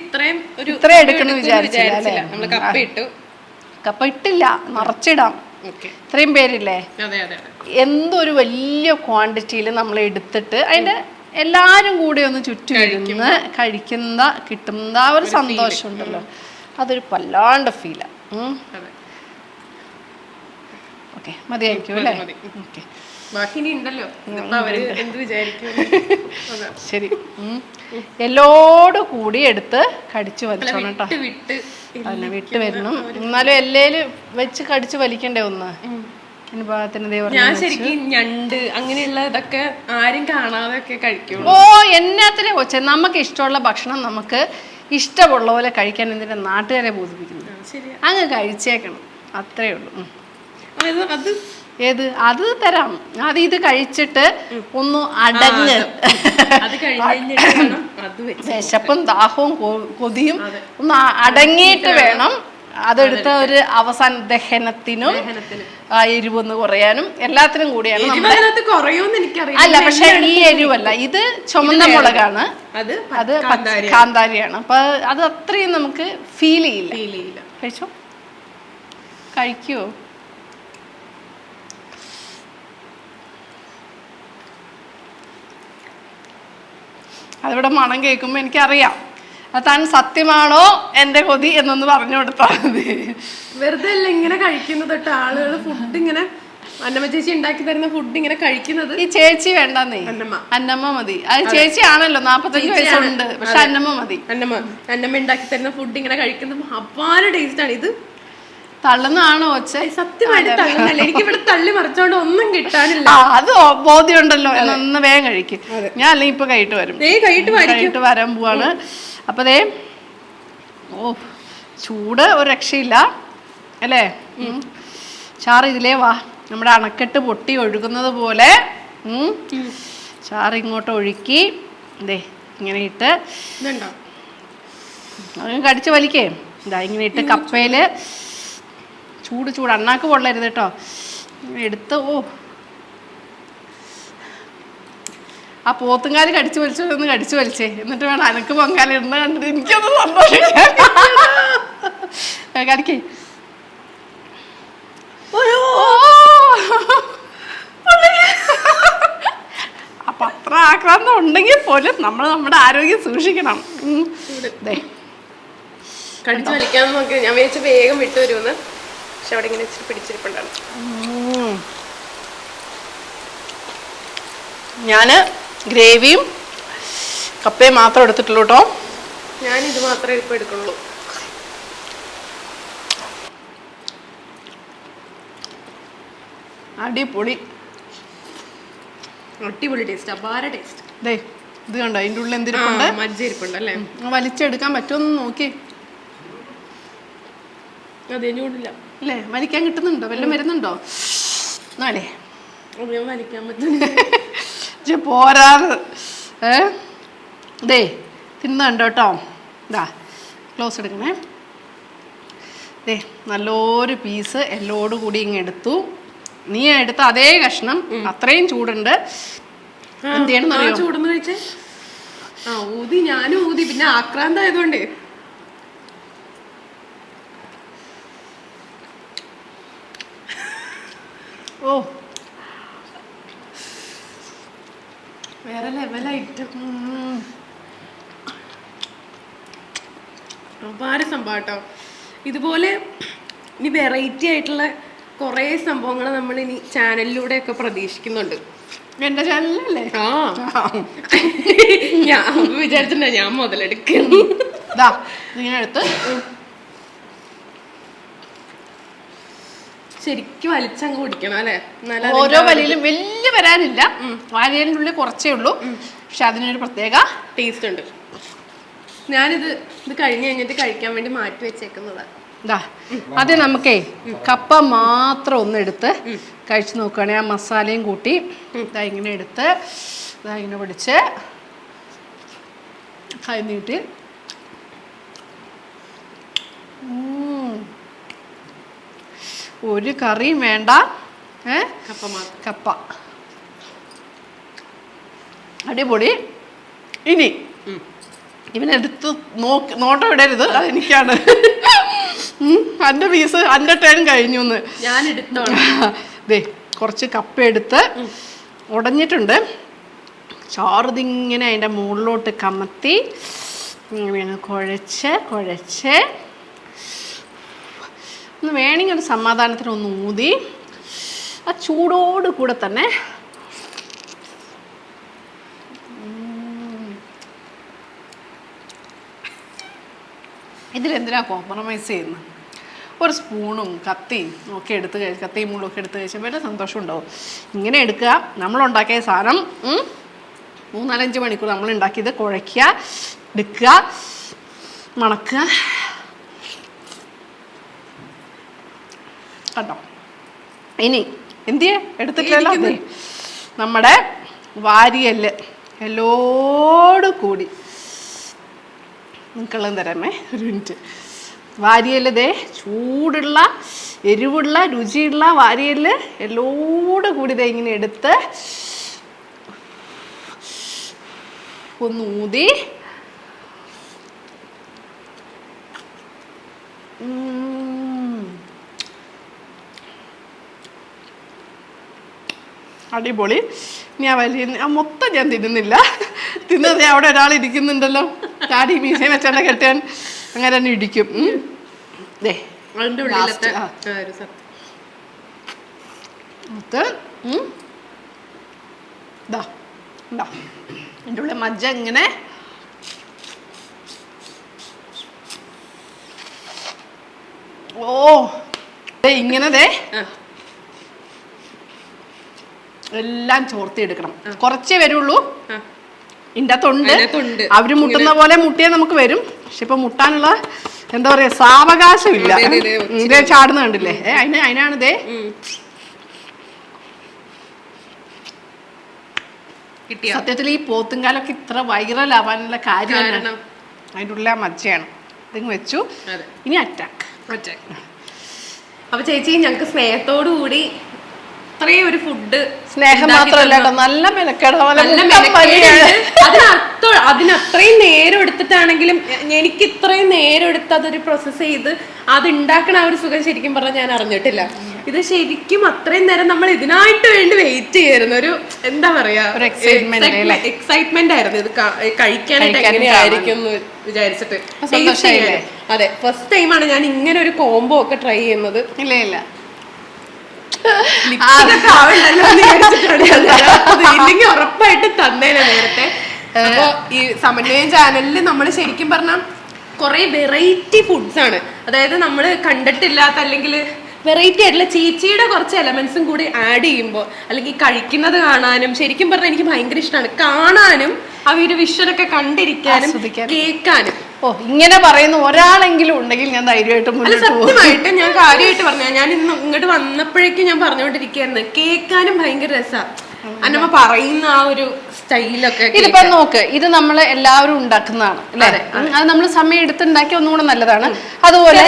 Speaker 2: ഇത്രയും
Speaker 1: എടുക്കുന്നു വിചാരിച്ചില്ല. കപ്പ ഇട്ടില്ല, നിറച്ചിടാം. ഇത്രയും പേരില്ലേ, എന്തൊരു വലിയ ക്വാണ്ടിറ്റിയിൽ നമ്മൾ എടുത്തിട്ട് അതിന്റെ എല്ലാരും കൂടി ഒന്ന് ചുറ്റും ഇരുന്ന് കിട്ടുന്ന ആ ഒരു സന്തോഷം ഉണ്ടല്ലോ, അതൊരു വല്ലാണ്ട് ഫീലാ. ഓക്കെ, മതിയായിരിക്കും അല്ലേ? ഓക്കെ, ശരി. എല്ലോടും കൂടി എടുത്ത് കടിച്ചു വലിച്ചോണം കേട്ടോ. അതിനെ വിട്ട് വരണം. എന്നാലും എല്ലേല് വെച്ച് കടിച്ചു വലിക്കണ്ടേ ഒന്ന്.
Speaker 2: ഞാൻ ശരിക്കും ഞണ്ട് അങ്ങനെയുള്ള ഇതൊക്കെ ആരും കാണാതെ ഒക്കെ കഴിക്കും.
Speaker 1: ഓ, എന്നാത്തിനെ കൊച്ചെ, നമുക്ക് ഇഷ്ടമുള്ള ഭക്ഷണം നമുക്ക് ഇഷ്ടമുള്ള പോലെ കഴിക്കാൻ എന്തിനാ നാട്ടുകാരെ ബോധിപ്പിക്കുന്നത്? അങ്ങ് കഴിച്ചേക്കണം, അത്രേ ഉള്ളൂ. അത് തരാം. ഇത് കഴിച്ചിട്ട് ഒന്ന് അടങ്ങ്. വിശപ്പും ദാഹവും കൊതിയും ഒന്ന് അടങ്ങിയിട്ട് വേണം അതെടുത്ത ഒരു അവസാന ദഹനത്തിനും എരിവൊന്ന് കുറയാനും എല്ലാത്തിനും കൂടിയാണ്. അല്ല, പക്ഷെ ഈ എരിവല്ല, ഇത് ചുമന്ന മുളകാണ്, അത് കാന്താരിയാണ്. അപ്പൊ അത് അത്രയും നമുക്ക് ഫീൽ ചെയ്യില്ല. കഴിച്ചോ, കഴിക്കുവോ? അതിവിടെ മണം കേൾക്കുമ്പോ എനിക്കറിയാം അത് താൻ സത്യമാണോ എന്റെ കൊതി എന്നൊന്ന് പറഞ്ഞു കൊടുത്താൽ മതി.
Speaker 2: വെറുതെ അല്ല ഇങ്ങനെ കഴിക്കുന്നത് തൊട്ട് ആളുകൾ ഫുഡ് ഇങ്ങനെ അന്നമ്മ ചേച്ചി ഉണ്ടാക്കി തരുന്ന ഫുഡ് ഇങ്ങനെ കഴിക്കുന്നത്.
Speaker 1: ഈ ചേച്ചി വേണ്ടെന്നേ, അന്നമ്മ മതി. അത് ചേച്ചി ആണല്ലോ, 45 വയസ്സുണ്ട്, പക്ഷെ അന്നമ്മ മതി.
Speaker 2: അന്നമ്മ ഉണ്ടാക്കി തരുന്ന ഫുഡ് ഇങ്ങനെ കഴിക്കുന്നത് അപാര ടേസ്റ്റ് ആണ്. ഇത്
Speaker 1: തള്ളുന്നതാണോ ഒച്ച?
Speaker 2: സത്യമായിട്ട് തള്ളുന്നല്ല, എനിക്ക് ഇവിടെ തള്ളി മറിച്ചോണ്ട് ഒന്നും കിട്ടാനില്ല.
Speaker 1: അത് ബോധ്യമുണ്ടല്ലോ, ഒന്ന് വേഗം കഴിക്കും. ഞാൻ അല്ലെങ്കിൽ ഇപ്പൊ കഴിട്ട് വരാൻ പോവാണ്. അപ്പൊ ദേ, ഓ ചൂട് ഒരു രക്ഷയില്ല അല്ലേ? ചാറ് ഇതിലേ വാ, നമ്മുടെ അണക്കെട്ട് പൊട്ടി ഒഴുകുന്നത് പോലെ ചാറ് ഇങ്ങോട്ട് ഒഴുക്കി ദേ ഇങ്ങനെ ഇട്ട് കടിച്ചു വലിക്കേ. ഇതാ ഇങ്ങനെ ഇട്ട് കപ്പയില് ചൂട് അണ്ണാക്ക് പൊള്ളരുത് കേട്ടോ. എടുത്ത് ആ പോത്തുംകാല് കടിച്ചു വലിച്ചൊന്ന് കടിച്ചു വലിച്ചേ, എന്നിട്ട് വേണം അനക്ക് പൊങ്കാലിടുന്ന കണ്ടിട്ട് എനിക്കൊന്ന് സന്തോഷിക്കാൻ. കടിക്കേ. അപ്പൊ അത്ര ആക്രാന്തം ഉണ്ടെങ്കിൽ പോലും നമ്മൾ നമ്മുടെ ആരോഗ്യം സൂക്ഷിക്കണം.
Speaker 2: കടിച്ചു വലിക്കാൻ നോക്കി ഞാൻ വിചാരിച്ച വേഗം വിട്ടു വരുമെന്ന്, പക്ഷെ അവിടെ ഇങ്ങനെ ഇച്ചിരി പിടിച്ചിരിപ്പുണ്ടാണ്.
Speaker 1: ഞാന് ഗ്രേവിയും കപ്പയും മാത്രം എടുത്തിട്ടുള്ളൂ കേട്ടോ.
Speaker 2: ഞാനിത് മാത്രമേ ഇപ്പൊ എടുക്കുള്ളൂ.
Speaker 1: അടിപൊളി
Speaker 2: ടേസ്റ്റ്, അപാര ടേസ്റ്റ്.
Speaker 1: ഇത് കണ്ടോ, അതിൻ്റെ ഉള്ളിൽ എന്തിരിപ്പുണ്ട്?
Speaker 2: മജ്ജ ഇരിപ്പുണ്ട് അല്ലേ?
Speaker 1: വലിച്ചെടുക്കാൻ പറ്റുമെന്ന് നോക്കി.
Speaker 2: അതേ ചൂടില്ല
Speaker 1: അല്ലേ? വലിക്കാൻ കിട്ടുന്നുണ്ടോ? വല്ലതും വരുന്നുണ്ടോ? നാളെ
Speaker 2: വലിക്കാൻ പറ്റും.
Speaker 1: പോരാറ് തിന്നുണ്ടോ കേട്ടോ. ഇതാ ക്ലോസ് എടുക്കണേ. നല്ലൊരു പീസ് എല്ലോട് കൂടി ഇങ്ങ് എടുത്തു. നീ എടുത്ത അതേ കഷ്ണം, അത്രയും ചൂടുണ്ട്. എന്ത് ചെയ്യണം അറിയോ?
Speaker 2: ചൂടെന്ന് കഴിച്ചേ ഊതി, ഞാനും ഊതി, പിന്നെ ആക്രാന്തായതുകൊണ്ട് വേറെ ലെവലായിട്ട് അപാര സംഭവം കേട്ടോ. ഇതുപോലെ ഇനി വെറൈറ്റി ആയിട്ടുള്ള കുറേ സംഭവങ്ങൾ നമ്മൾ ഇനി ചാനലിലൂടെ ഒക്കെ പ്രതീക്ഷിക്കുന്നുണ്ട്.
Speaker 1: എന്റെ ചാനലല്ലേ?
Speaker 2: ഞാൻ വിചാരിച്ചിട്ടുണ്ടാ ഞാൻ മുതലെടുക്കുന്നു. ശരിക്കും വലിച്ചങ്ങ് കുടിക്കണം അല്ലെ?
Speaker 1: ഓരോ വലിയിലും വലിയ വരാനില്ല, വാലിയലിൻ്റെ ഉള്ളിൽ കുറച്ചേ ഉള്ളൂ, പക്ഷെ അതിനൊരു പ്രത്യേക
Speaker 2: ടേസ്റ്റ് ഉണ്ട്. ഞാനിത് കഴിഞ്ഞിട്ട് കഴിക്കാൻ വേണ്ടി മാറ്റി വെച്ചേക്കുന്നതാണ്.
Speaker 1: അത് നമുക്കേ കപ്പ മാത്രം ഒന്ന് എടുത്ത് കഴിച്ചു നോക്കുകയാണെ, ആ മസാലയും കൂട്ടി ഇതാ ഇങ്ങനെ എടുത്ത് ഇതാ ഇങ്ങനെ പിടിച്ച് കൈ നീട്ടി ഒരു കറിയും വേണ്ട, കപ്പ അടിപൊളി. ഇനി ഇവനെടുത്ത് നോട്ടം ഇടരുത്, അതെനിക്കാണ്. എൻ്റെ പീസ് എൻ്റെ ടേൺ കഴിഞ്ഞു എന്ന്.
Speaker 2: ഞാൻ എടുത്തോളാം.
Speaker 1: ദേ കുറച്ച് കപ്പ എടുത്ത് ഉടഞ്ഞിട്ടുണ്ട്. ചാറുതിങ്ങനെ അതിൻ്റെ മുകളിലോട്ട് കമത്തി ഇങ്ങനെ കുഴച്ച് ഒന്ന് വേണമെങ്കിൽ ഒരു സമാധാനത്തിന് ഒന്ന് ഊതി ആ ചൂടോട് കൂടെ തന്നെ ഇതിലെന്തിനാ കോംപ്രമൈസ് ചെയ്യുന്നത്? ഒരു സ്പൂണും കത്തിയും ഒക്കെ എടുത്ത് കഴിച്ച് കത്തിയും മുള്ളും ഒക്കെ എടുത്ത് കഴിച്ചാൽ വലിയ സന്തോഷം ഉണ്ടാവും. ഇങ്ങനെ എടുക്കുക, നമ്മളുണ്ടാക്കിയ സാധനം 3-4 മണിക്കൂർ നമ്മൾ ഉണ്ടാക്കിയത് കുഴയ്ക്കുക, എടുക്കുക, മണക്കുക. കണ്ടോ? ഇനി എന്തിയെ എടുത്തിട്ടില്ലല്ലോ, നമ്മുടെ വാരിയല് എല്ലോടും കൂടി നിങ്ങൾക്കെല്ലാം തരാമേ. ഒരു മിനിറ്റ്. വാരിയല് ദേ ചൂടുള്ള എരിവുള്ള രുചിയുള്ള വാരിയല് എല്ലോടും കൂടി ദേ ഇങ്ങനെ എടുത്ത് ഒന്ന് ഊതി അടിപൊളി. ഞാൻ വലിയ മൊത്തം ഞാൻ തിന്നുന്നില്ല. തിന്നത് അവിടെ ഒരാൾ ഇരിക്കുന്നുണ്ടല്ലോ, താടി മീശയും വെച്ചാൽ കെട്ടാൻ അങ്ങനെ തന്നെ ഇടിക്കും. ദേ
Speaker 2: അതിൻ്റെ
Speaker 1: ലാസ്റ്റ് എൻ്റെ ഉള്ളിൽ മജ്ജ ഇങ്ങനെ ഇങ്ങനെ ദേ എല്ലാം ചോർത്തി എടുക്കണം. കുറച്ചേ വരുള്ളൂ. ഇതിൻ്റെ അകത്തുണ്ട്. അവര് മുട്ടുന്ന പോലെ മുട്ടിയാൽ നമുക്ക് വരും. പക്ഷെ ഇപ്പൊ മുട്ടാനുള്ള എന്താ പറയാ സാവകാശം ഇല്ല. ഇതേ ചാടുന്ന കണ്ടില്ലേ? അതിനാണ് ഇതേ സത്യത്തിൽ ഈ പോത്തുംകാലൊക്കെ ഇത്ര വൈറലാവാനുള്ള കാര്യം അതിൻ്റെ ഉള്ളിൽ ആ മജ്ജയാണ്. ഇതിങ്ങ് വെച്ചു. ഇനി അറ്റാക്ക്.
Speaker 2: അപ്പൊ ചേച്ചി ഞങ്ങക്ക് സ്നേഹത്തോടു കൂടി അത്രയും ഒരു ഫുഡ്,
Speaker 1: സ്നേഹം മാത്രമല്ല കേട്ടോ, നല്ല മെനക്കേട്.
Speaker 2: അതിനത്രയും നേരം എടുത്തിട്ടാണെങ്കിലും എനിക്ക് ഇത്രയും നേരം എടുത്ത് അതൊരു പ്രോസസ് ചെയ്ത് അത് ഉണ്ടാക്കണ ആ ഒരു സുഖം ശരിക്കും പറഞ്ഞാൽ ഞാൻ അറിഞ്ഞിട്ടില്ല. ഇത് ശരിക്കും അത്രയും നേരം നമ്മൾ ഇതിനായിട്ട് വേണ്ടി വെയിറ്റ് ചെയ്യായിരുന്നു. ഒരു എന്താ പറയാ എക്സൈറ്റ്മെന്റ് ആയിരുന്നു ഇത് കഴിക്കാനായിട്ട് എങ്ങനെയായിരിക്കും എന്ന് വിചാരിച്ചിട്ട്. അതെ, ഫസ്റ്റ് ടൈമാണ് ഞാൻ ഇങ്ങനെ ഒരു കോംബോ ഒക്കെ ട്രൈ ചെയ്യുന്നത്.
Speaker 1: ഇല്ല
Speaker 2: ഇല്ലെങ്കിൽ ഉറപ്പായിട്ട് തന്നേനെ നേരത്തെ. അപ്പൊ ഈ സമന്വയം ചാനലിൽ നമ്മൾ ശരിക്കും പറഞ്ഞാൽ കുറെ വെറൈറ്റി ഫുഡ്സ് ആണ്, അതായത് നമ്മൾ കണ്ടിട്ടില്ലാത്ത അല്ലെങ്കിൽ വെറൈറ്റി ആയിട്ടുള്ള ചേച്ചിയുടെ കുറച്ച് എലമെന്റ്സും കൂടി ആഡ് ചെയ്യുമ്പോൾ അല്ലെങ്കിൽ കഴിക്കുന്നത് കാണാനും ശരിക്കും പറഞ്ഞാൽ എനിക്ക് ഭയങ്കര ഇഷ്ടമാണ്. കാണാനും അവര് വിഷ്വലൊക്കെ കണ്ടിരിക്കാനും കേൾക്കാനും.
Speaker 1: ഇങ്ങനെ പറയുന്ന ഒരാളെങ്കിലും ഉണ്ടെങ്കിൽ ഞാൻ ധൈര്യമായിട്ട്
Speaker 2: സത്യമായിട്ട് ഞാൻ കാര്യമായിട്ട് പറഞ്ഞ ഞാൻ ഇന്ന് ഇങ്ങോട്ട് വന്നപ്പോഴേക്കും ഞാൻ പറഞ്ഞുകൊണ്ടിരിക്കുകയായിരുന്നു, കേൾക്കാനും ഭയങ്കര രസമാണ്. അന്നമ്മ പറയുന്ന ആ ഒരു സ്റ്റൈലൊക്കെ.
Speaker 1: ഇതിപ്പോ നോക്ക്, ഇത് നമ്മൾ എല്ലാവരും ഉണ്ടാക്കുന്നതാണ് അല്ലേ? അത് നമ്മൾ സമയം എടുത്തുണ്ടാക്കി ഒന്നുകൂടെ നല്ലതാണ്. അതുപോലെ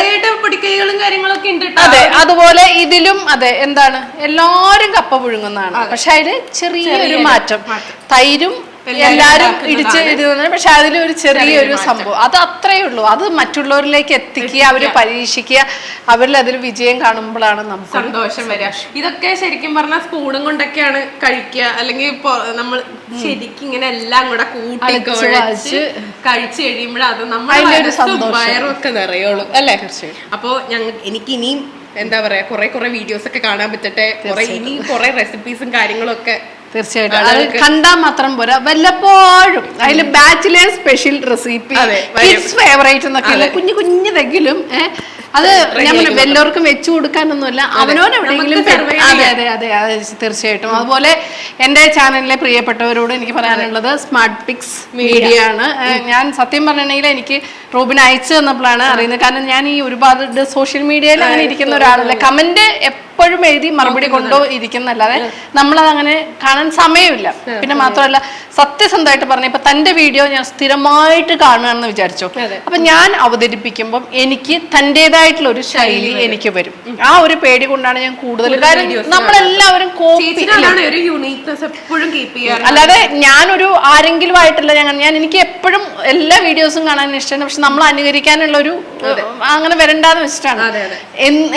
Speaker 2: പൊടിക്കൈകളും കാര്യങ്ങളൊക്കെ ഉണ്ട്.
Speaker 1: അതെ, അതുപോലെ ഇതിലും അതെ എന്താണ് എല്ലാരും കപ്പ പുഴുങ്ങുന്നതാണ്. പക്ഷെ അതില് ചെറിയൊരു മാറ്റം, തൈരും എല്ലാരും ഇടിച്ച് ഇടുന്നത്. പക്ഷെ അതിലൊരു ചെറിയൊരു സംഭവം, അത് അത്രേ ഉള്ളൂ. അത് മറ്റുള്ളവരിലേക്ക് എത്തിക്കുക, അവര് പരീക്ഷിക്കുക, അവരിൽ അതിൽ വിജയം കാണുമ്പോഴാണ് നമുക്ക്
Speaker 2: സന്തോഷം വരിക. ഇതൊക്കെ ശരിക്കും പറഞ്ഞാൽ സ്പൂണും കൊണ്ടൊക്കെയാണ് കഴിക്കുക, അല്ലെങ്കിൽ നമ്മൾ ശരിക്കും ഇങ്ങനെ എല്ലാം കൂടെ കൂട്ടി കഴിച്ച് കഴിയുമ്പോഴേ അത് നമ്മുടെ വയറൊക്കെ നിറയുള്ളൂ അല്ലേ? അപ്പൊ എനിക്ക് ഇനിയും എന്താ പറയാ കുറെ വീഡിയോസ് ഒക്കെ കാണാൻ പറ്റട്ടെ, ഇനി കുറെ റെസിപ്പീസും കാര്യങ്ങളും ഒക്കെ.
Speaker 1: തീർച്ചയായിട്ടും അത് കണ്ടാൽ മാത്രം പോരാ, വല്ലപ്പോഴും അതിൽ ബാച്ചിലേർ സ്പെഷ്യൽ റെസിപ്പി, കിഡ്സ് ഫേവറേറ്റ് എന്നൊക്കെ കുഞ്ഞു കുഞ്ഞിതെങ്കിലും അത് ഞാൻ എല്ലാവർക്കും വെച്ചു കൊടുക്കാനൊന്നുമല്ല, അവനോൻ എവിടെയെങ്കിലും. അതെ അതെ അതെ അതെ തീർച്ചയായിട്ടും. അതുപോലെ എൻ്റെ ചാനലിലെ പ്രിയപ്പെട്ടവരോട് എനിക്ക് പറയാനുള്ളത് സ്മാർട്ട് പിക്സ് മീഡിയ ആണ്. ഞാൻ സത്യം പറഞ്ഞിട്ടുണ്ടെങ്കിൽ എനിക്ക് റോബിൻ അയച്ചു തന്നപ്പോഴാണ് അറിയുന്നത്. കാരണം ഞാൻ ഈ ഒരുപാട് സോഷ്യൽ മീഡിയയിൽ അങ്ങനെ ഇരിക്കുന്ന ഒരാളല്ല, കമന്റ് എപ്പോഴും എഴുതി മറുപടി കൊണ്ടോ ഇരിക്കുന്നല്ലാതെ നമ്മളത് അങ്ങനെ കാണാൻ സമയമില്ല. പിന്നെ മാത്രമല്ല സത്യസന്ധമായിട്ട് പറഞ്ഞ ഇപ്പൊ തന്റെ വീഡിയോ ഞാൻ സ്ഥിരമായിട്ട് കാണുകയാണെന്ന് വിചാരിച്ചോ, അപ്പൊ ഞാൻ അവതരിപ്പിക്കുമ്പോൾ എനിക്ക് തന്റേതായിട്ടുള്ള ഒരു ശൈലി എനിക്ക് വരും. ആ ഒരു പേടി കൊണ്ടാണ് ഞാൻ കൂടുതൽ, കാരണം നമ്മളെല്ലാവരും അല്ലാതെ ഞാനൊരു ആരെങ്കിലും ആയിട്ടല്ല. ഞാൻ എനിക്ക് എപ്പോഴും എല്ലാ വീഡിയോസും കാണാൻ ഇഷ്ടമാണ്. പക്ഷെ നമ്മൾ അനുകരിക്കാനുള്ള ഒരു അങ്ങനെ വരണ്ടാന്ന് വെച്ചിട്ടാണ്.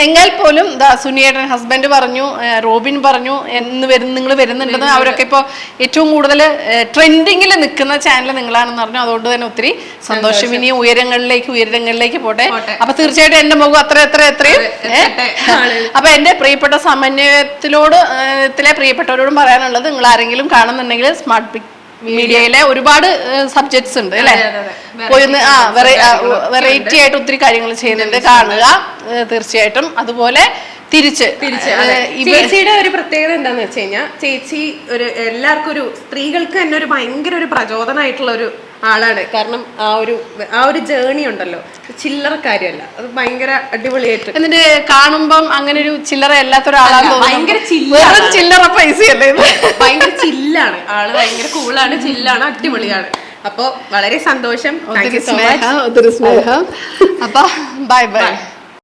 Speaker 1: എന്നാൽ പോലും സുനിയേട്ടൻ ഹസ്ബൻഡ് പറഞ്ഞു, റോബിൻ പറഞ്ഞു നിങ്ങൾ വരുന്നുണ്ടെന്ന്. അവരൊക്കെ ഇപ്പൊ ഏറ്റവും കൂടുതൽ ട്രെൻഡിങ്ങിൽ നിൽക്കുന്ന ചാനൽ നിങ്ങളാണെന്ന് പറഞ്ഞു. അതുകൊണ്ട് തന്നെ ഒത്തിരി സന്തോഷം. ഇനി ഉയരങ്ങളിലേക്ക് പോട്ടെ. അപ്പൊ തീർച്ചയായിട്ടും എന്റെ മുഖം എത്രയും അപ്പൊ എന്റെ പ്രിയപ്പെട്ട സമന്വയത്തിലോട് പ്രിയപ്പെട്ടവരോടും പറയാനുള്ളത്, നിങ്ങൾ ആരെങ്കിലും കാണുന്നുണ്ടെങ്കിൽ സ്മാർട്ട് പിക് മീഡിയയിലെ ഒരുപാട് സബ്ജക്ട്സ് ഉണ്ട് അല്ലെ, പോയി ഒന്ന് വെറൈറ്റി ആയിട്ട് ഒത്തിരി കാര്യങ്ങൾ ചെയ്യുന്നുണ്ട്, കാണുക തീർച്ചയായിട്ടും. അതുപോലെ തിരിച്ച്
Speaker 2: ചേച്ചിയുടെ ഒരു പ്രത്യേകത എന്താന്ന് വെച്ച് കഴിഞ്ഞാൽ, ചേച്ചി എല്ലാവർക്കും സ്ത്രീകൾക്ക് തന്നെ ഭയങ്കര പ്രചോദനമായിട്ടുള്ള ആളാണ്. കാരണം ആ ഒരു ജേണി ഉണ്ടല്ലോ, ചില്ലറ കാര്യമല്ല, അത് ഭയങ്കര അടിപൊളിയായിട്ട്.
Speaker 1: എന്നിട്ട് കാണുമ്പം അങ്ങനെ ഒരു ചില്ലറ അല്ലാത്ത ഒരാളാണ്,
Speaker 2: ഭയങ്കര
Speaker 1: ചില്ലറ പൈസയല്ലേ,
Speaker 2: ഭയങ്കര ചില്ലാണ് ആള്, ഭയങ്കര കൂളാണ്, ചില്ലാണ്, അടിപൊളിയാണ്. അപ്പൊ വളരെ സന്തോഷം,
Speaker 1: ഒത്തിരി സ്നേഹം. അപ്പൊ ബൈ ബൈ.